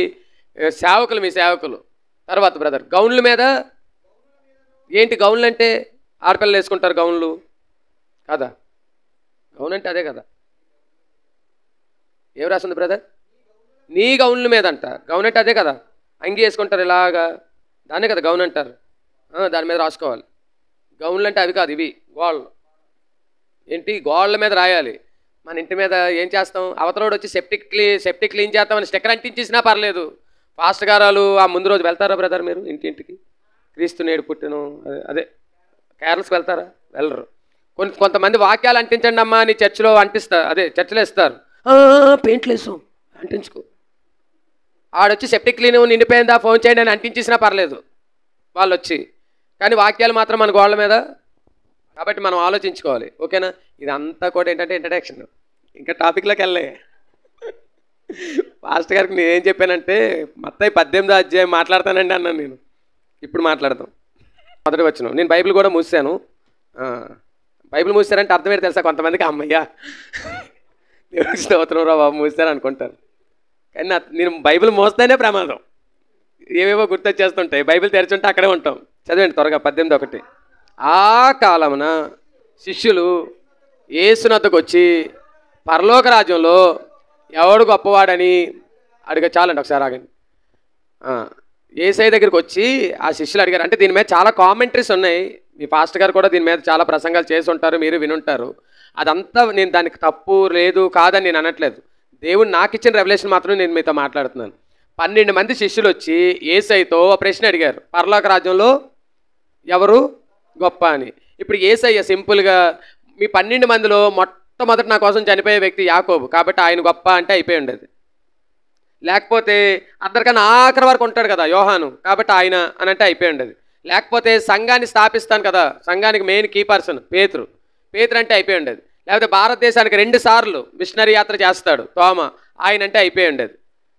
సేవకులు మీ సేవకులు. తర్వాత బ్రదర్, గౌన్ల మీద ఏంటి? గౌన్లు అంటే ఆడపిల్లలు వేసుకుంటారు గౌన్లు కదా, గౌన్ అంటే అదే కదా. ఏం రాస్తుంది బ్రదర్? నీ గౌన్ల మీద అంట. గౌన్ అంటే అదే కదా, అంగి వేసుకుంటారు ఇలాగా, దాన్నే కదా గౌన్ అంటారు. దాని మీద రాసుకోవాలి. గౌన్లు అంటే అవి కాదు, ఇవి గోళ్ళు. ఏంటి? గోళ్ళ మీద రాయాలి. మన ఇంటి మీద ఏం చేస్తాం, అవతలోడు వచ్చి సెప్టిక్ క్లీన్ చేస్తామని స్టిక్కర్ అంటించేసినా పర్లేదు. ఫాస్ట్ గారాలు ఆ ముందు రోజు వెళ్తారా బ్రదర్ మీరు ఇంటింటికి? క్రీస్తు నేడు పుట్టిను అదే క్యారల్స్కి వెళ్తారా? వెళ్ళరు. కొంతమంది వాక్యాలు అంటించండి అమ్మా అని చర్చిలో చర్చిలో ఇస్తారు. పెయింట్లు వేసాం, అంటించుకో. ఆడొచ్చి సెప్టిక్ క్లీన్ నిండిపోయిందా ఫోన్ చేయండి అని అంటించేసినా పర్లేదు వాళ్ళు వచ్చి. కానీ వాక్యాలు మాత్రం మన గోళ్ళ మీద. కాబట్టి మనం ఆలోచించుకోవాలి, ఓకేనా? ఇదంతా కూడా ఏంటంటే ఇంట్రడక్షన్. ఇంకా టాపిక్లోకి వెళ్ళే. పాస్టర్ గారికి నేనేం చెప్పానంటే, మత్తయి 18వ అధ్యాయం మాట్లాడతానండి అన్నాను. నేను ఇప్పుడు మాట్లాడతాం. మొదటి వచనం. నేను బైబిల్ కూడా మూసాను. బైబిల్ మూసారంటే అర్థం ఏంటి తెలుసా? కొంతమందికి అమ్మయ్యా దేవుడికి స్తోత్రం రా బాబు మూసారు అనుకుంటారు. కానీ నేను బైబిల్ మోస్తేనే ప్రమాదం. ఏవేవో గుర్తొచ్చేస్తుంటాయి. బైబిల్ తెరిచుంటే అక్కడే ఉంటాం. చదివండి త్వరగా 18:1. ఆ కాలమున శిష్యులు యేసునద్దకు వచ్చి పరలోక రాజ్యంలో ఎవడు గొప్పవాడని చాలండి ఒకసారి ఆగండి. యేసయ్య దగ్గరికి వచ్చి ఆ శిష్యులు అడిగారు. అంటే దీని మీద చాలా కామెంటరీస్ ఉన్నాయి. మీ పాస్టర్ గారు కూడా దీని మీద చాలా ప్రసంగాలు చేసి ఉంటారు, మీరు వినుంటారు. అదంతా నేను దానికి తప్పు లేదు కాదని నేను అనట్లేదు. దేవుడు నాకు ఇచ్చిన రెవల్యూషన్ మాత్రం నేను మీతో మాట్లాడుతున్నాను. 12 మంది శిష్యులు వచ్చి యేసయ్యతో ప్రశ్న అడిగారు, పరలోక రాజ్యంలో ఎవరు గొప్ప అని. ఇప్పుడు యేసయ్య సింపుల్గా మీ 12 మందిలో మొట్టమొదటి నా కోసం చనిపోయే వ్యక్తి యాకోబు, కాబట్టి ఆయన గొప్ప అంటే అయిపోయి ఉండేది. లేకపోతే అందరికన్నా ఆఖరి వరకు ఉంటాడు కదా యోహాను, కాబట్టి ఆయన అని అంటే అయిపోయి ఉండేది. లేకపోతే సంఘాన్ని స్థాపిస్తాను కదా, సంఘానికి మెయిన్ కీ పర్సన్ పేతురు అంటే అయిపోయి ఉండేది. లేకపోతే భారతదేశానికి 2 సార్లు మిషనరీ యాత్ర చేస్తాడు తోమ, ఆయన అంటే అయిపోయి ఉండేది.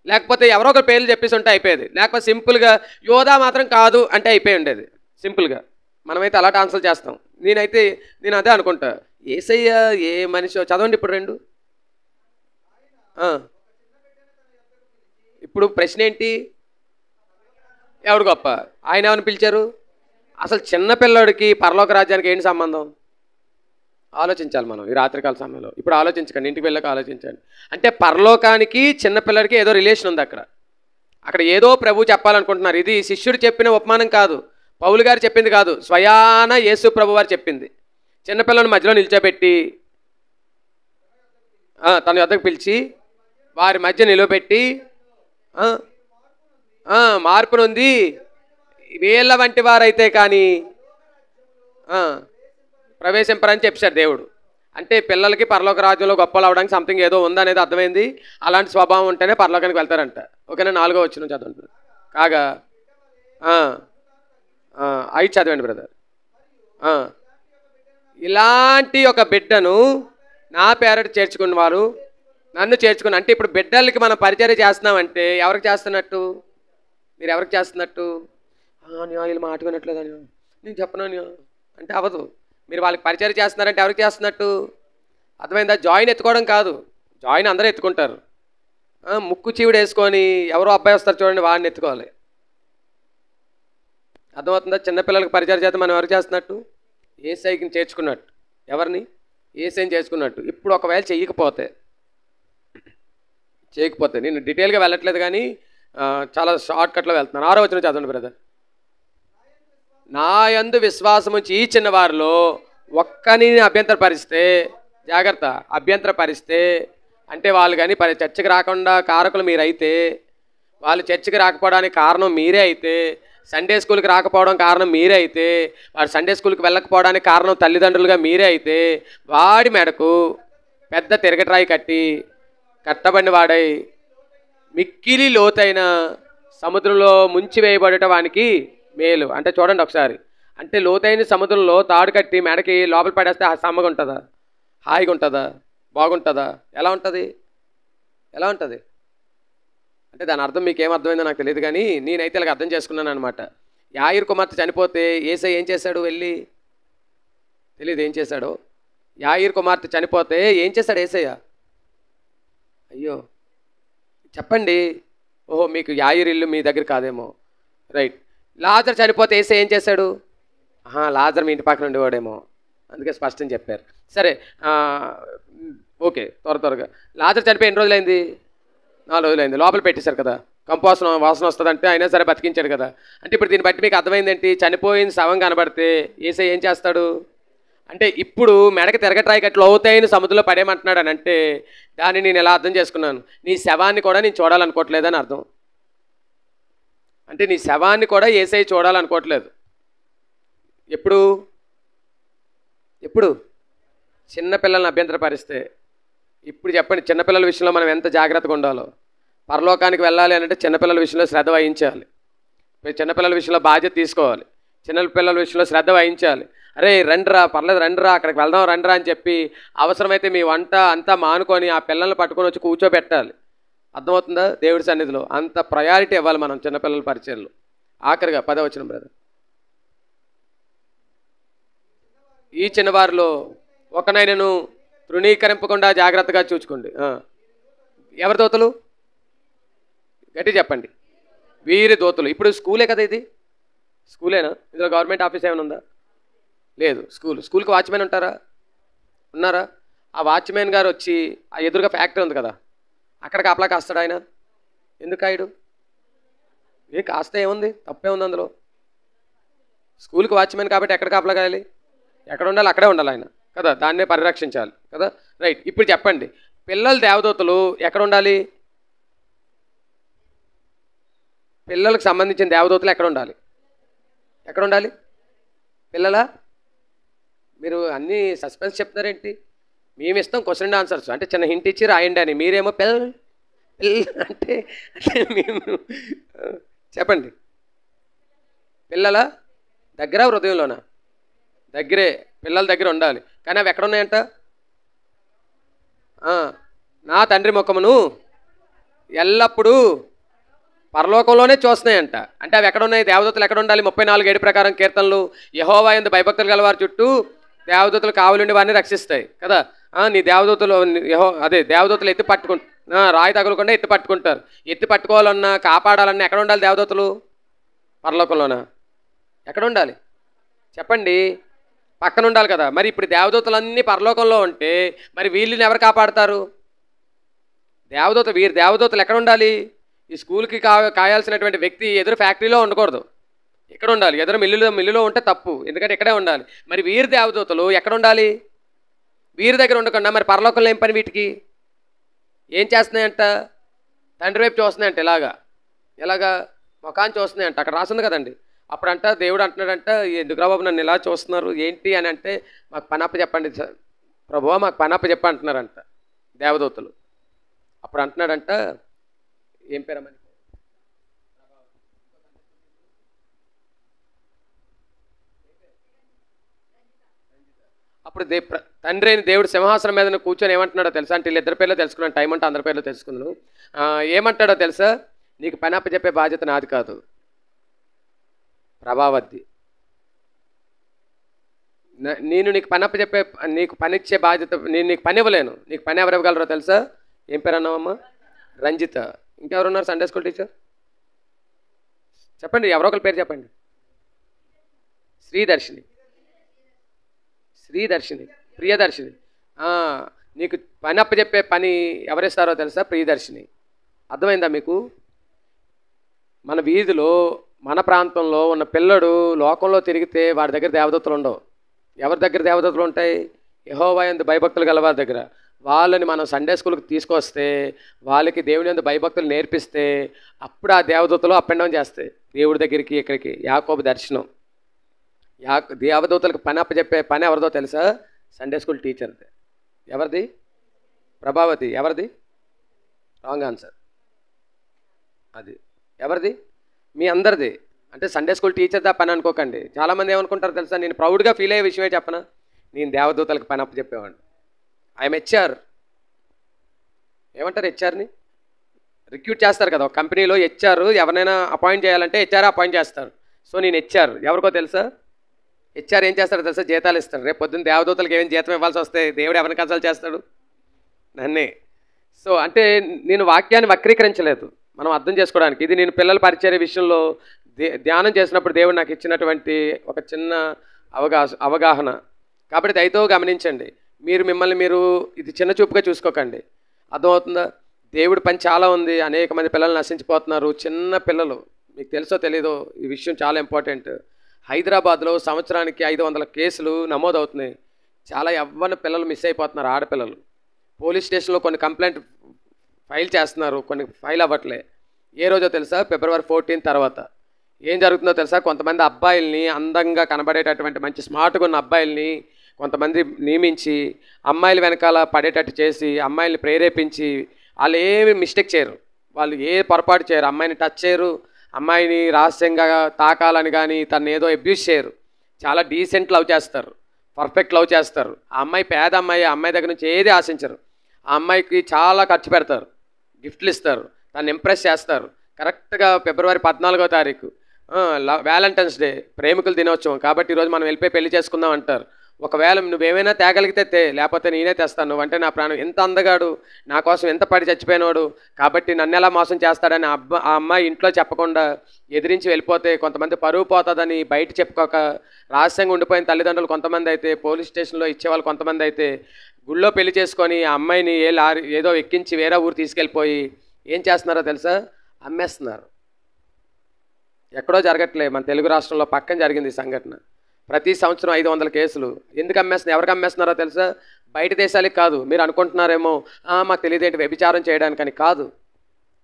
లేకపోతే ఎవరో ఒకరు పేర్లు చెప్పేసి ఉంటే అయిపోయేది. లేకపోతే సింపుల్గా యోధా మాత్రం కాదు అంటే అయిపోయి ఉండేది. సింపుల్గా మనమైతే అలాంటి ఆన్సర్ చేస్తాం. నేను అదే అనుకుంటా. యేసయ్య ఏ మనిషి? చదవండి ఇప్పుడు 2. ఇప్పుడు ప్రశ్న ఏంటి? ఎవడు గొప్ప? ఆయన ఎవరిని పిలిచారు? అసలు చిన్నపిల్లడికి పరలోక రాజ్యానికి ఏంటి సంబంధం? ఆలోచించాలి మనం ఈ రాత్రికాల సమయంలో. ఇప్పుడు ఆలోచించకండి, ఇంటికి వెళ్ళాక ఆలోచించండి. అంటే పరలోకానికి చిన్నపిల్లడికి ఏదో రిలేషన్ ఉంది అక్కడ ఏదో ప్రభు చెప్పాలనుకుంటున్నారు. ఇది శిష్యుడు చెప్పిన ఉపమానం కాదు, పౌలు గారు చెప్పింది కాదు, స్వయాన యేసు ప్రభు వారు చెప్పింది. చిన్నపిల్లని మధ్యలో నిల్చోబెట్టి తన వద్దకు పిలిచి వారి మధ్య నిలబెట్టి మార్పు నొంది వీళ్ళ వంటి వారైతే కానీ ప్రవేశింపరని చెప్పారు దేవుడు. అంటే పిల్లలకి పరలోక రాజ్యంలో గొప్పలు అవడానికి సంథింగ్ ఏదో ఉందనేది అర్థమైంది. అలాంటి స్వభావం ఉంటేనే పరలోకానికి వెళ్తారంట. ఓకేనా? 4వ వచనం చదవండి. కాగా 5 చదవండి బ్రదర్. ఇలాంటి ఒక బిడ్డను నా పేరట చేర్చుకున్న వారు నన్ను చేర్చుకుని. అంటే ఇప్పుడు బిడ్డలకి మనం పరిచర్య చేస్తున్నామంటే ఎవరికి చేస్తున్నట్టు? మీరు ఎవరికి చేస్తున్నట్టు? వీళ్ళు మాట వినట్లేదు అని నేను చెప్పను అంటే అవ్వదు. మీరు వాళ్ళకి పరిచర్య చేస్తున్నారంటే ఎవరికి చేస్తున్నట్టు? అర్థమైందా? జాయిన్ ఎత్తుకోవడం కాదు, జాయిన్ అందరూ ఎత్తుకుంటారు. ముక్కు చీవుడు వేసుకొని ఎవరో అబ్బాయి వస్తారు చూడండి, వాడిని ఎత్తుకోవాలి. అర్థమవుతుందా? చిన్నపిల్లలకి పరిచర్య చేస్తే మనం ఎవరికి చేస్తున్నట్టు? యేసయ్యని చేర్చుకున్నట్టు. ఎవరిని? యేసయ్యని చేర్చుకున్నట్టు. ఇప్పుడు ఒకవేళ చేయకపోతే నేను డీటెయిల్గా వెళ్ళట్లేదు కానీ చాలా షార్ట్కట్లో వెళ్తున్నాను. 6వ వచనం చదవండి బ్రదర్. నా యందు విశ్వాసం ఉంచి ఈ చిన్నవారిలో ఒక్కని అభ్యంతరపరిస్తే, జాగ్రత్త, అభ్యంతరపరిస్తే అంటే వాళ్ళు కానీ చర్చకి రాకుండా కారకులు మీరైతే, వాళ్ళు చర్చకి రాకపోవడానికి కారణం మీరే అయితే, సండే స్కూల్కి రాకపోవడం కారణం మీరే అయితే, వాడు సండే స్కూల్కి వెళ్ళకపోవడానికి కారణం తల్లిదండ్రులుగా మీరే అయితే, వాడి మెడకు పెద్ద తిరగట్రాయి కట్టబడిన వాడై మిక్కిలి లోతైన సముద్రంలో ముంచి వేయబడటం వానికి మేలు. అంటే చూడండి ఒకసారి, అంటే లోతైన సముద్రంలో తాడు కట్టి మెడకి లోపల పడేస్తే సమ్మగా ఉంటుందా, హాయిగా ఉంటుందా, బాగుంటుందా, ఎలా ఉంటుంది, ఎలా ఉంటుంది? అంటే దాని అర్థం మీకు ఏమర్థమైందో నాకు తెలియదు, కానీ నేనైతే ఇలాగ అర్థం చేసుకున్నాను అనమాట. యాయిరు కుమార్తె చనిపోతే యేసయ్య ఏం చేశాడు? వెళ్ళి తెలియదు ఏం చేశాడో. యాయిరు కుమార్తె చనిపోతే ఏం చేశాడు యేసయ్య? అయ్యో చెప్పండి. ఓహో, మీకు యాయిరు ఇల్లు మీ దగ్గర కాదేమో, రైట్. లాజర్ చనిపోతే యేసయ్య ఏం చేశాడు? లాజర్ మీ ఇంటి పక్కన ఉండేవాడేమో, అందుకే స్పష్టం చెప్పారు. సరే, ఓకే, త్వరగా. లాజర్ చనిపోయి ఎన్ని రోజులైంది? 4 రోజులైంది. లోపల పెట్టేశారు కదా, కంపోసన వాసన వస్తుందంటే అయినా సరే బతికించాడు కదా. అంటే ఇప్పుడు దీన్ని బట్టి మీకు అర్థమైందేంటి? చనిపోయిన శవం కనబడితే యేసయ్య ఏం చేస్తాడు అంటే, ఇప్పుడు మెడకి తిరగట్రాయి కట్లు అవుతాయని సముద్రంలో పడేయమంటున్నాడు అని అంటే, దాన్ని నేను ఎలా అర్థం చేసుకున్నాను? నీ శవాన్ని కూడా నేను చూడాలనుకోవట్లేదని అర్థం. అంటే నీ శవాన్ని కూడా యేసయ్య చూడాలనుకోవట్లేదు. ఎప్పుడు చిన్నపిల్లల్ని అభ్యంతరపరిస్తే. ఇప్పుడు చెప్పండి, చిన్నపిల్లల విషయంలో మనం ఎంత జాగ్రత్తగా ఉండాలో. పరలోకానికి వెళ్ళాలి అంటే చిన్నపిల్లల విషయంలో శ్రద్ధ వహించాలి, చిన్నపిల్లల విషయంలో బాధ్యత తీసుకోవాలి, చిన్నపిల్లల విషయంలో శ్రద్ధ వహించాలి. అరే రండిరా, పర్లేదు రండిరా, అక్కడికి వెళ్దాం రండిరా అని చెప్పి అవసరమైతే మీ వంట అంతా మానుకొని ఆ పిల్లల్ని పట్టుకొని వచ్చి కూర్చోబెట్టాలి. అర్థమవుతుందా? దేవుడి సన్నిధిలో అంత ప్రయారిటీ ఇవ్వాలి మనం చిన్నపిల్లల పరిచయంలో. ఆఖరిగా 10వ వచనం బ్రదర్. ఈ చిన్నవారిలో ఒకనైనను తృణీకరింపకుండా జాగ్రత్తగా చూసుకోండి. ఎవరి దూతలు? గట్టి చెప్పండి. వీరి దూతలు. ఇప్పుడు స్కూలే కదా ఇది, స్కూలేనా? ఇందులో గవర్నమెంట్ ఆఫీస్ ఏమైనా ఉందా? లేదు. స్కూల్కి వాచ్మెన్ ఉంటారా? ఉన్నారా? ఆ వాచ్మెన్ గారు వచ్చి ఆ ఎదురుగా ఫ్యాక్టరీ ఉంది కదా, అక్కడ కాపలా కాస్తాడు ఆయన. ఎందుకు కాయడు? ఏం కాస్తే ఏముంది, తప్పే ఉంది అందులో? స్కూల్కి వాచ్మెన్ కాబట్టి ఎక్కడ కాపలా కాయాలి? ఎక్కడ ఉండాలి అక్కడే ఉండాలి ఆయన కదా, దాన్నే పరిరక్షించాలి కదా, రైట్. ఇప్పుడు చెప్పండి, పిల్లల దేవదూతలు ఎక్కడ ఉండాలి? పిల్లలకు సంబంధించిన దేవదూతలు ఎక్కడ ఉండాలి? ఎక్కడ ఉండాలి? పిల్లల మీరు అన్నీ సస్పెన్స్ చెప్తారేంటి? మేము ఇస్తాం క్వశ్చన్ అండ్ ఆన్సర్స్, అంటే చిన్న హింట్ ఇచ్చి రాయండి అని. మీరేమో పిల్ల అంటే మేము చెప్పండి. పిల్లల దగ్గర హృదయంలోనా? దగ్గరే, పిల్లల దగ్గర ఉండాలి. కానీ అవి ఎక్కడ ఉన్నాయంట? నా తండ్రి ముఖమును ఎల్లప్పుడూ పరలోకంలోనే చూస్తున్నాయంట. అంటే అవి ఎక్కడ ఉన్నాయి? దేవదూతలు ఎక్కడ ఉండాలి? 34:7 ప్రకారం కీర్తనలు, యెహోవా యందు భయభక్తులు గలవారి చుట్టూ దేవదూతలు కావలుండి వారిని రక్షిస్తాయి కదా. నీ దేవదూతలు దేవదూతలు ఎత్తి రాయి తగులకుండా ఎత్తి పట్టుకుంటారు. ఎత్తి పట్టుకోవాలన్నా కాపాడాలన్నా ఎక్కడ ఉండాలి దేవదూతలు? పరలోకంలోనా? ఎక్కడ ఉండాలి చెప్పండి? పక్కన ఉండాలి కదా. మరి ఇప్పుడు దేవదూతలన్నీ పరలోకంలో ఉంటే మరి వీళ్ళని ఎవరు కాపాడతారు? వీరి దేవదూతలు ఎక్కడ ఉండాలి? ఈ స్కూల్కి కాయాల్సినటువంటి వ్యక్తి ఎదురు ఫ్యాక్టరీలో ఉండకూడదు, ఇక్కడ ఉండాలి. ఎదురు మిల్లులో ఉంటే తప్పు, ఎందుకంటే ఇక్కడే ఉండాలి. మరి వీరి దేవదూతలు ఎక్కడ ఉండాలి? వీరి దగ్గర ఉండకుండా మరి పరలోకంలో ఏం పని? వీటికి ఏం చేస్తున్నాయంట? తండ్రి వైపు చూస్తున్నాయంట. ఎలాగా ముఖాన్ని చూస్తున్నాయంట. అక్కడ రాసింది కదండి. అప్పుడంట దేవుడు అంటున్నాడంట, ఎందుకురా బాబు నన్ను ఇలా చూస్తున్నారు ఏంటి అని అంటే, మాకు పనప్ప చెప్పండి ప్రభువా, మాకు పనప్ప చెప్ప అంటున్నారంట దేవదూతలు. అప్పుడు అంటున్నాడంట, ఏం పేరమ్మని? అప్పుడు తండ్రి అయిన దేవుడు సింహాసనం మీద కూర్చొని ఏమంటున్నాడో తెలుసా? అంటే వీళ్ళిద్దరి పేర్లో తెలుసుకున్నాను, టైం అంటే అందరి పేర్లో తెలుసుకున్నాను. ఏమంటాడో తెలుసా? నీకు పనప్ప చెప్పే బాధ్యత నాది కాదు, ప్రభావద్ది. నేను నీకు పనప్ప చెప్పే, నీకు పనిచ్చే బాధ్యత, నేను నీకు పని ఇవ్వలేను. నీకు పని ఎవరు ఇవ్వగలరో తెలుసా? ఏం పేరు అన్నావమ్మా? రంజిత. ఇంకెవరున్నారు సండే స్కూల్ టీచర్? చెప్పండి, ఎవరో ఒకరి పేరు చెప్పండి. శ్రీదర్శిని, ప్రియదర్శిని. నీకు పని అప్పచెప్పే పని ఎవరిస్తారో తెలుసా? ప్రియదర్శిని. అర్థమైందా మీకు? మన వీధిలో మన ప్రాంతంలో ఉన్న పిల్లడు లోకంలో తిరిగితే వాడి దగ్గర దేవదూతలు ఉండవు. ఎవరి దగ్గర దేవదూతలు ఉంటాయి? యెహోవా యందు భయభక్తులు గలవారి దగ్గర. వాళ్ళని మనం సండే స్కూల్కి తీసుకొస్తే, వాళ్ళకి దేవుని యందు భయభక్తులు నేర్పిస్తే, అప్పుడు ఆ దేవదూతలు అప్ అండ్ డౌన్ చేస్తాయి దేవుడి దగ్గరికి ఇక్కడికి. యాకోబు దర్శనం. దేవదూతలకు పని అప్పచెప్పే పని ఎవరిదో తెలుసా? సండే స్కూల్ టీచర్ది. ఎవరిది? ప్రభావతి ఎవరిది? Wrong answer. అది ఎవరిది? మీ అందరిది. అంటే సండే స్కూల్ టీచర్ దా పని అనుకోకండి. చాలామంది ఏమనుకుంటారు తెలుసా, నేను ప్రౌడ్గా ఫీల్ అయ్యే విషయమే చెప్పనా, నేను దేవదూతలకు పని అప్పు చెప్పేవాడిని. I'm HR. ఏమంటారు హెచ్ఆర్ని? రిక్రూట్ చేస్తారు కదా ఒక కంపెనీలో. హెచ్ఆర్ ఎవరైనా అపాయింట్ చేయాలంటే హెచ్ఆర్ అపాయింట్ చేస్తారు. సో నేను హెచ్ఆర్. ఎవరికో తెలుసా? హెచ్ఆర్ ఏం చేస్తాడో తెలుసా? జీతాలు ఇస్తాడు. రేపు పొద్దున్న దేవదూతలకు ఏమైనా జీతం ఇవ్వాల్సి వస్తే దేవుడు ఎవరిని కన్సల్ట్ చేస్తాడు? నన్నే. సో అంటే నేను వాక్యాన్ని వక్రీకరించలేదు, మనం అర్థం చేసుకోవడానికి. ఇది నేను పిల్లల పరిచర్య విషయంలో ధ్యానం చేసినప్పుడు దేవుడు నాకు ఇచ్చినటువంటి ఒక చిన్న అవగాహన. కాబట్టి దయతో గమనించండి. మిమ్మల్ని మీరు ఇది చిన్న చూపుగా చూసుకోకండి. అర్థమవుతుందా? దేవుడి పని చాలా ఉంది. అనేక మంది పిల్లలు నశించిపోతున్నారు, చిన్న పిల్లలు. మీకు తెలుసో తెలీదో ఈ విషయం చాలా ఇంపార్టెంట్. హైదరాబాద్లో సంవత్సరానికి 500 కేసులు నమోదవుతున్నాయి. చాలా యవ్వన పిల్లలు మిస్ అయిపోతున్నారు, ఆడపిల్లలు. పోలీస్ స్టేషన్లో కొన్ని కంప్లైంట్ ఫైల్ చేస్తున్నారు, కొన్ని ఫైల్ అవ్వట్లే. ఏ రోజో తెలుసా? February 14 తర్వాత. ఏం జరుగుతుందో తెలుసా? కొంతమంది అబ్బాయిల్ని, అందంగా కనబడేటటువంటి మంచి స్మార్ట్గా ఉన్న అబ్బాయిల్ని కొంతమంది నియమించి అమ్మాయిల వెనకాల పడేటట్టు చేసి అమ్మాయిల్ని ప్రేరేపించి, వాళ్ళు ఏమి మిస్టేక్ చేయరు, వాళ్ళు ఏ పొరపాటు చేయరు, అమ్మాయిని టచ్ చేయరు, అమ్మాయిని రహస్యంగా తాకాలని కానీ తను ఏదో అబ్యూస్ చేయరు. చాలా డీసెంట్ లవ్ చేస్తారు, పర్ఫెక్ట్ లవ్ చేస్తారు. ఆ అమ్మాయి పేద అమ్మాయి, ఆ అమ్మాయి దగ్గర నుంచి ఏది ఆశించరు. ఆ అమ్మాయికి చాలా ఖర్చు పెడతారు, గిఫ్ట్లు ఇస్తారు, తను ఇంప్రెస్ చేస్తారు. కరెక్ట్గా February 14వ తారీఖు వ్యాలంటైన్స్ డే, ప్రేమికుల దినోత్సవం. కాబట్టి ఈరోజు మనం వెళ్ళిపోయి పెళ్లి చేసుకుందాం అంటారు. ఒకవేళ నువ్వేమైనా తేగలిగితే లేకపోతే నేనే తెస్తాను, నువ్వంటే నా ప్రాణం. ఎంత అందగాడు, నా కోసం ఎంత పడి చచ్చిపోయినాడు, కాబట్టి నన్ను ఎలా మోసం చేస్తాడని ఆ అమ్మాయి ఇంట్లో చెప్పకుండా ఎదిరించి వెళ్ళిపోతే, కొంతమంది పరువు పోతుందని బయట చెప్పుకోక రహస్యంగా ఉండిపోయిన తల్లిదండ్రులు కొంతమంది అయితే, పోలీస్ స్టేషన్లో ఇచ్చేవాళ్ళు కొంతమంది అయితే, గుళ్ళో పెళ్లి చేసుకొని ఆ అమ్మాయిని ఏదో ఎక్కించి వేరే ఊరు తీసుకెళ్ళిపోయి ఏం చేస్తున్నారో తెలుసా? అమ్మేస్తున్నారు. ఎక్కడో జరగట్లే, మన తెలుగు రాష్ట్రంలో పక్కన జరిగింది ఈ సంఘటన. ప్రతి సంవత్సరం 500 కేసులు. ఎందుకు అమ్మేస్తున్నారు? ఎవరికి అమ్మేస్తున్నారో తెలుసా? బయట దేశాలకు కాదు. మీరు అనుకుంటున్నారేమో మాకు తెలియదేంటి, వ్యభిచారం చేయడానికని కాదు,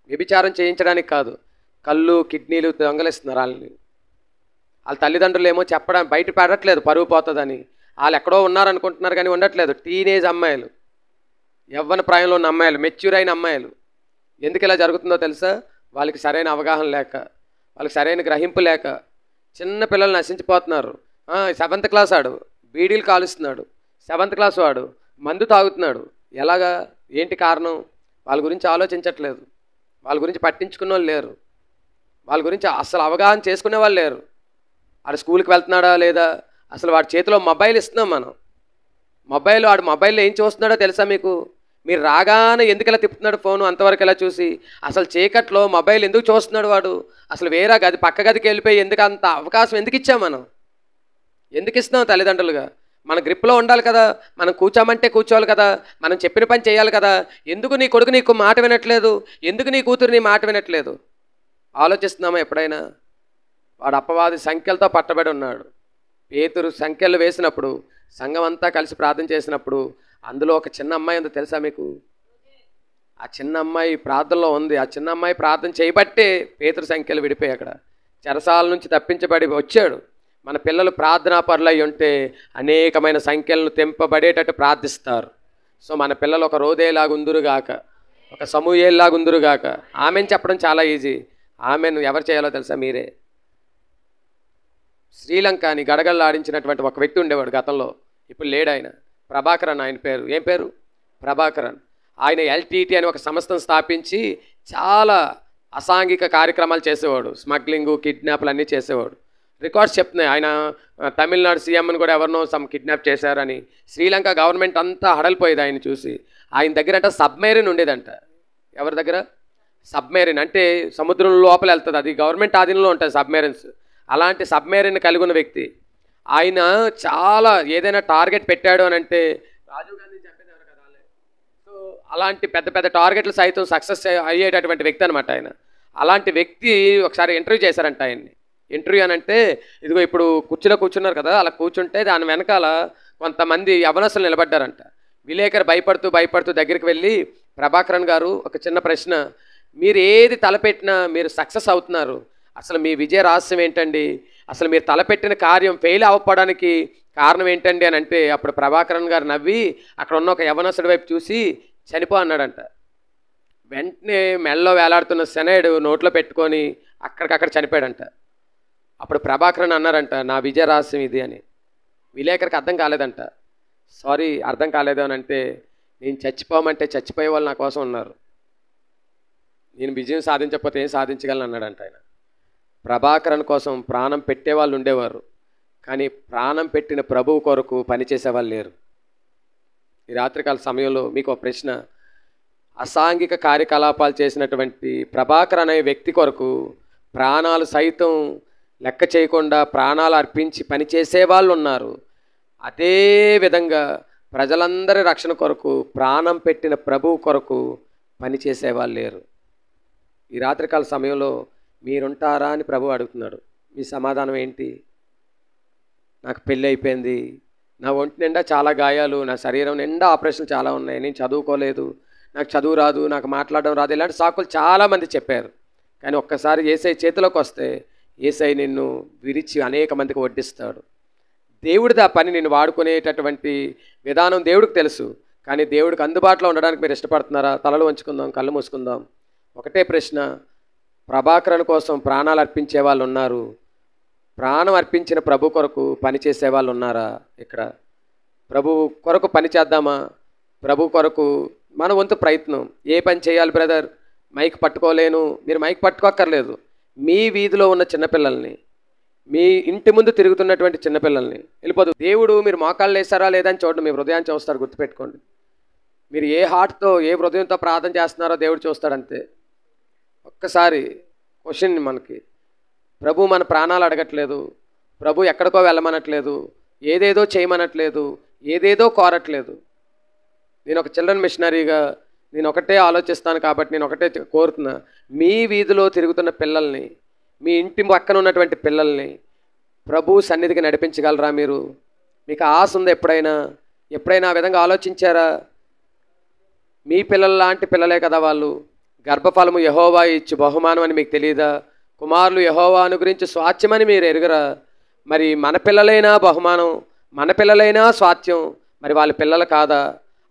వ్యభిచారం చేయించడానికి కాదు. కళ్ళు, కిడ్నీలు దొంగలిస్తున్నారు వాళ్ళని. వాళ్ళ తల్లిదండ్రులు ఏమో చెప్పడానికి బయట పడట్లేదు, పరువు పోతుందని. వాళ్ళు ఎక్కడో ఉన్నారనుకుంటున్నారు కానీ ఉండట్లేదు. టీనేజ్ అమ్మాయిలు, యవ్వన ప్రాయంలో ఉన్న అమ్మాయిలు, మెచ్యూర్ అయిన అమ్మాయిలు. ఎందుకు ఇలా జరుగుతుందో తెలుసా? వాళ్ళకి సరైన అవగాహన లేక, వాళ్ళకి సరైన గ్రహింపు లేక చిన్న పిల్లలు నశించిపోతున్నారు. 7th క్లాస్ వాడు బీడీలు కాలుస్తున్నాడు, 7th క్లాస్ వాడు మందు తాగుతున్నాడు. ఎలాగా? ఏంటి కారణం? వాళ్ళ గురించి ఆలోచించట్లేదు, వాళ్ళ గురించి పట్టించుకునే వాళ్ళు లేరు, వాళ్ళ గురించి అసలు అవగాహన చేసుకునే వాళ్ళు లేరు. వాడు స్కూల్కి వెళ్తున్నాడా లేదా? అసలు వాడి చేతిలో మొబైల్ ఇస్తున్నాం మనం. వాడు మొబైల్లో ఏం చూస్తున్నాడో తెలుసా మీకు? మీరు రాగానే ఎందుకు ఇలా తిప్పుతున్నాడు ఫోను, అంతవరకు ఇలా చూసి అసలు చీకట్లో మొబైల్ ఎందుకు చూస్తున్నాడు వాడు? అసలు వేరే గది, పక్క గదికి వెళ్ళిపోయి ఎందుకు అంత అవకాశం ఎందుకు ఇచ్చాం మనం? ఎందుకు ఇస్తున్నాం తల్లిదండ్రులుగా? మన గ్రిప్లో ఉండాలి కదా, మనం కూర్చోమంటే కూర్చోవాలి కదా, మనం చెప్పిన పని చేయాలి కదా. ఎందుకు నీ కొడుకు నీకు మాట వినట్లేదు? ఎందుకు నీ కూతురు నీ మాట వినట్లేదు? ఆలోచిస్తున్నామా ఎప్పుడైనా? వాడు అపవాది సంఖ్యలతో పట్టబడి ఉన్నాడు. పేతురు సంఖ్యలు వేసినప్పుడు, సంఘం అంతా కలిసి ప్రార్థన చేసినప్పుడు, అందులో ఒక చిన్న అమ్మాయి ఉందో తెలుసా మీకు? ఆ చిన్న అమ్మాయి ప్రార్థనలో ఉంది. ఆ చిన్న అమ్మాయి ప్రార్థన చేయబట్టే పేతురు సంఖ్యలు విడిపోయి అక్కడ చెరసాల నుంచి తప్పించబడి వచ్చాడు. మన పిల్లలు ప్రార్థనా పరులై ఉంటే అనేకమైన సంఖ్యలను తెంపబడేటట్టు ప్రార్థిస్తారు. సో మన పిల్లలు ఒక రోదేలాగుందురుగాక, ఒక సమూయేల్లాగుందురుగాక. ఆమెను చెప్పడం చాలా ఈజీ. ఆమెను ఎవరు చేయాలో తెలుసా? మీరే. శ్రీలంకని గడగడలాడించినటువంటి ఒక వ్యక్తి ఉండేవాడు గతంలో, ఇప్పుడు లేడు ఆయన. ప్రభాకరన్ ఆయన పేరు. ఏం పేరు? ప్రభాకరన్. ఆయన LTT అని ఒక సంస్థను స్థాపించి చాలా అసాంఘిక కార్యక్రమాలు చేసేవాడు. స్మగ్లింగు, కిడ్నాప్లు అన్నీ చేసేవాడు. రికార్డ్స్ చెప్తున్నాయి. ఆయన తమిళనాడు సీఎంని కూడా ఎవరినో కిడ్నాప్ చేశారని. శ్రీలంక గవర్నమెంట్ అంతా హడలిపోయేది ఆయన చూసి. ఆయన దగ్గర అంట సబ్మెరీన్ ఉండేదంట. ఎవరి దగ్గర? సబ్మెరీన్. అంటే సముద్రం లోపల వెళ్తుంది, అది గవర్నమెంట్ ఆధీనంలో ఉంటుంది సబ్మెరీన్స్. అలాంటి సబ్మెరీన్ కలిగి ఉన్న వ్యక్తి ఆయన. చాలా ఏదైనా టార్గెట్ పెట్టాడు అని అంటే రాజీవ్ గాంధీ చంపేదారు కదా. సో అలాంటి పెద్ద పెద్ద టార్గెట్లు సైతం సక్సెస్ అయ్యేటటువంటి వ్యక్తి అనమాట ఆయన. అలాంటి వ్యక్తి ఒకసారి ఇంటర్వ్యూ చేశారంట ఆయన్ని. ఇంటర్వ్యూ అని అంటే ఇదిగో ఇప్పుడు కుర్చీలో కూర్చున్నారు కదా, అలా కూర్చుంటే దాని వెనకాల కొంతమంది యవనస్తులు నిలబడ్డారంట. విలేకరు భయపడుతూ దగ్గరికి వెళ్ళి, ప్రభాకరన్ గారు ఒక చిన్న ప్రశ్న, మీరు ఏది తలపెట్టినా మీరు సక్సెస్ అవుతున్నారు, అసలు మీ విజయ రహస్యం ఏంటండి? అసలు మీరు తలపెట్టిన కార్యం ఫెయిల్ అవ్వడానికి కారణం ఏంటండి అని అంటే, అప్పుడు ప్రభాకరన్ గారు నవ్వి అక్కడ ఉన్న ఒక యవనస్తుడి వైపు చూసి, చనిపో అన్నాడంట. వెంటనే మెడలో వేలాడుతున్న సెనైడ్ నోట్లో పెట్టుకొని అక్కడికక్కడ చనిపోయాడంట. అప్పుడు ప్రభాకరన్ అన్నారంట, నా విజయ రహస్యం ఇది అని. విలేకరికి అర్థం కాలేదంట. సారీ, అర్థం కాలేదు అని అంటే, నేను చచ్చిపోమంటే చచ్చిపోయే వాళ్ళు నా కోసం ఉన్నారు, నేను విజయం సాధించకపోతే ఏం సాధించగలను అన్నాడంట ఆయన. ప్రభాకరన్ కోసం ప్రాణం పెట్టేవాళ్ళు ఉండేవారు, కానీ ప్రాణం పెట్టిన ప్రభువు కొరకు పనిచేసేవాళ్ళు లేరు. ఈ రాత్రికాల సమయంలో మీకు ఒక ప్రశ్న. అసాంఘిక కార్యకలాపాలు చేసినటువంటి ప్రభాకర్ అనే వ్యక్తి కొరకు ప్రాణాలు సైతం లెక్క చేయకుండా ప్రాణాలు అర్పించి పనిచేసే వాళ్ళు ఉన్నారు. అదే విధంగా ప్రజలందరి రక్షణ కొరకు ప్రాణం పెట్టిన ప్రభువు కొరకు పనిచేసేవాళ్ళు లేరు. ఈ రాత్రికాల సమయంలో మీరుంటారా అని ప్రభు అడుగుతున్నాడు. మీ సమాధానం ఏంటి? నాకు పెళ్ళి అయిపోయింది, నా ఒంటి నిండా చాలా గాయాలు, నా శరీరం నిండా ఆపరేషన్లు చాలా ఉన్నాయి, నేను చదువుకోలేదు, నాకు చదువు రాదు, నాకు మాట్లాడడం రాదు, ఇలాంటి సాకులు చాలామంది చెప్పారు. కానీ ఒక్కసారి యేసై చేతిలోకి వస్తే యేసై నిన్ను విరిచి అనేక మందికి వడ్డిస్తాడు. దేవుడిది ఆ పని, నిన్ను వాడుకునేటటువంటి విధానం దేవుడికి తెలుసు. కానీ దేవుడికి అందుబాటులో ఉండడానికి మీరు ఇష్టపడుతున్నారా? తలలు వంచుకుందాం, కళ్ళు మూసుకుందాం. ఒకటే ప్రశ్న. ప్రభాకరన్ కోసం ప్రాణాలు అర్పించే వాళ్ళు ఉన్నారు, ప్రాణం అర్పించిన ప్రభు కొరకు పనిచేసే వాళ్ళు ఉన్నారా? ఇక్కడ ప్రభు కొరకు పని చేద్దామా? ప్రభు కొరకు మన వంతు ప్రయత్నం. ఏ పని చేయాలి బ్రదర్? మైక్ పట్టుకోలేను, మీరు మైక్ పట్టుకోక్కర్లేదు. మీ వీధిలో ఉన్న చిన్నపిల్లల్ని, మీ ఇంటి ముందు తిరుగుతున్నటువంటి చిన్నపిల్లల్ని వెళ్ళిపోదు. దేవుడు మీరు మోకాళ్ళు వేస్తారా లేదని చూడండి, మీ హృదయాన్ని చూస్తారు. గుర్తుపెట్టుకోండి, మీరు ఏ హార్ట్తో ఏ హృదయంతో ప్రార్థన చేస్తున్నారో దేవుడు చూస్తాడు అంతే. ఒక్కసారి క్వశ్చన్ మనకి. ప్రభు మన ప్రాణాలు అడగట్లేదు, ప్రభు ఎక్కడికో వెళ్ళమనట్లేదు, ఏదేదో చేయమనట్లేదు, ఏదేదో కోరట్లేదు. నేను ఒక చిల్డ్రన్ మిషనరీగా నేను ఒకటే ఆలోచిస్తాను కాబట్టి నేను ఒకటే కోరుతున్నా. మీ వీధిలో తిరుగుతున్న పిల్లల్ని, మీ ఇంటి పక్కన ఉన్నటువంటి పిల్లల్ని ప్రభు సన్నిధికి నడిపించగలరా మీరు? మీకు ఆశ ఉంది? ఎప్పుడైనా ఆ విధంగా ఆలోచించారా? మీ పిల్లల లాంటి పిల్లలే కదా వాళ్ళు. గర్భఫలము యెహోవా ఇచ్చు బహుమానం అని మీకు తెలియదా? కుమారులు యెహోవాను గురించి స్వాస్థ్యమని మీరు ఎరుగరా? మరి మన పిల్లలైనా బహుమానం, మన పిల్లలైనా స్వాస్థ్యం, మరి వాళ్ళ పిల్లలు కాదా?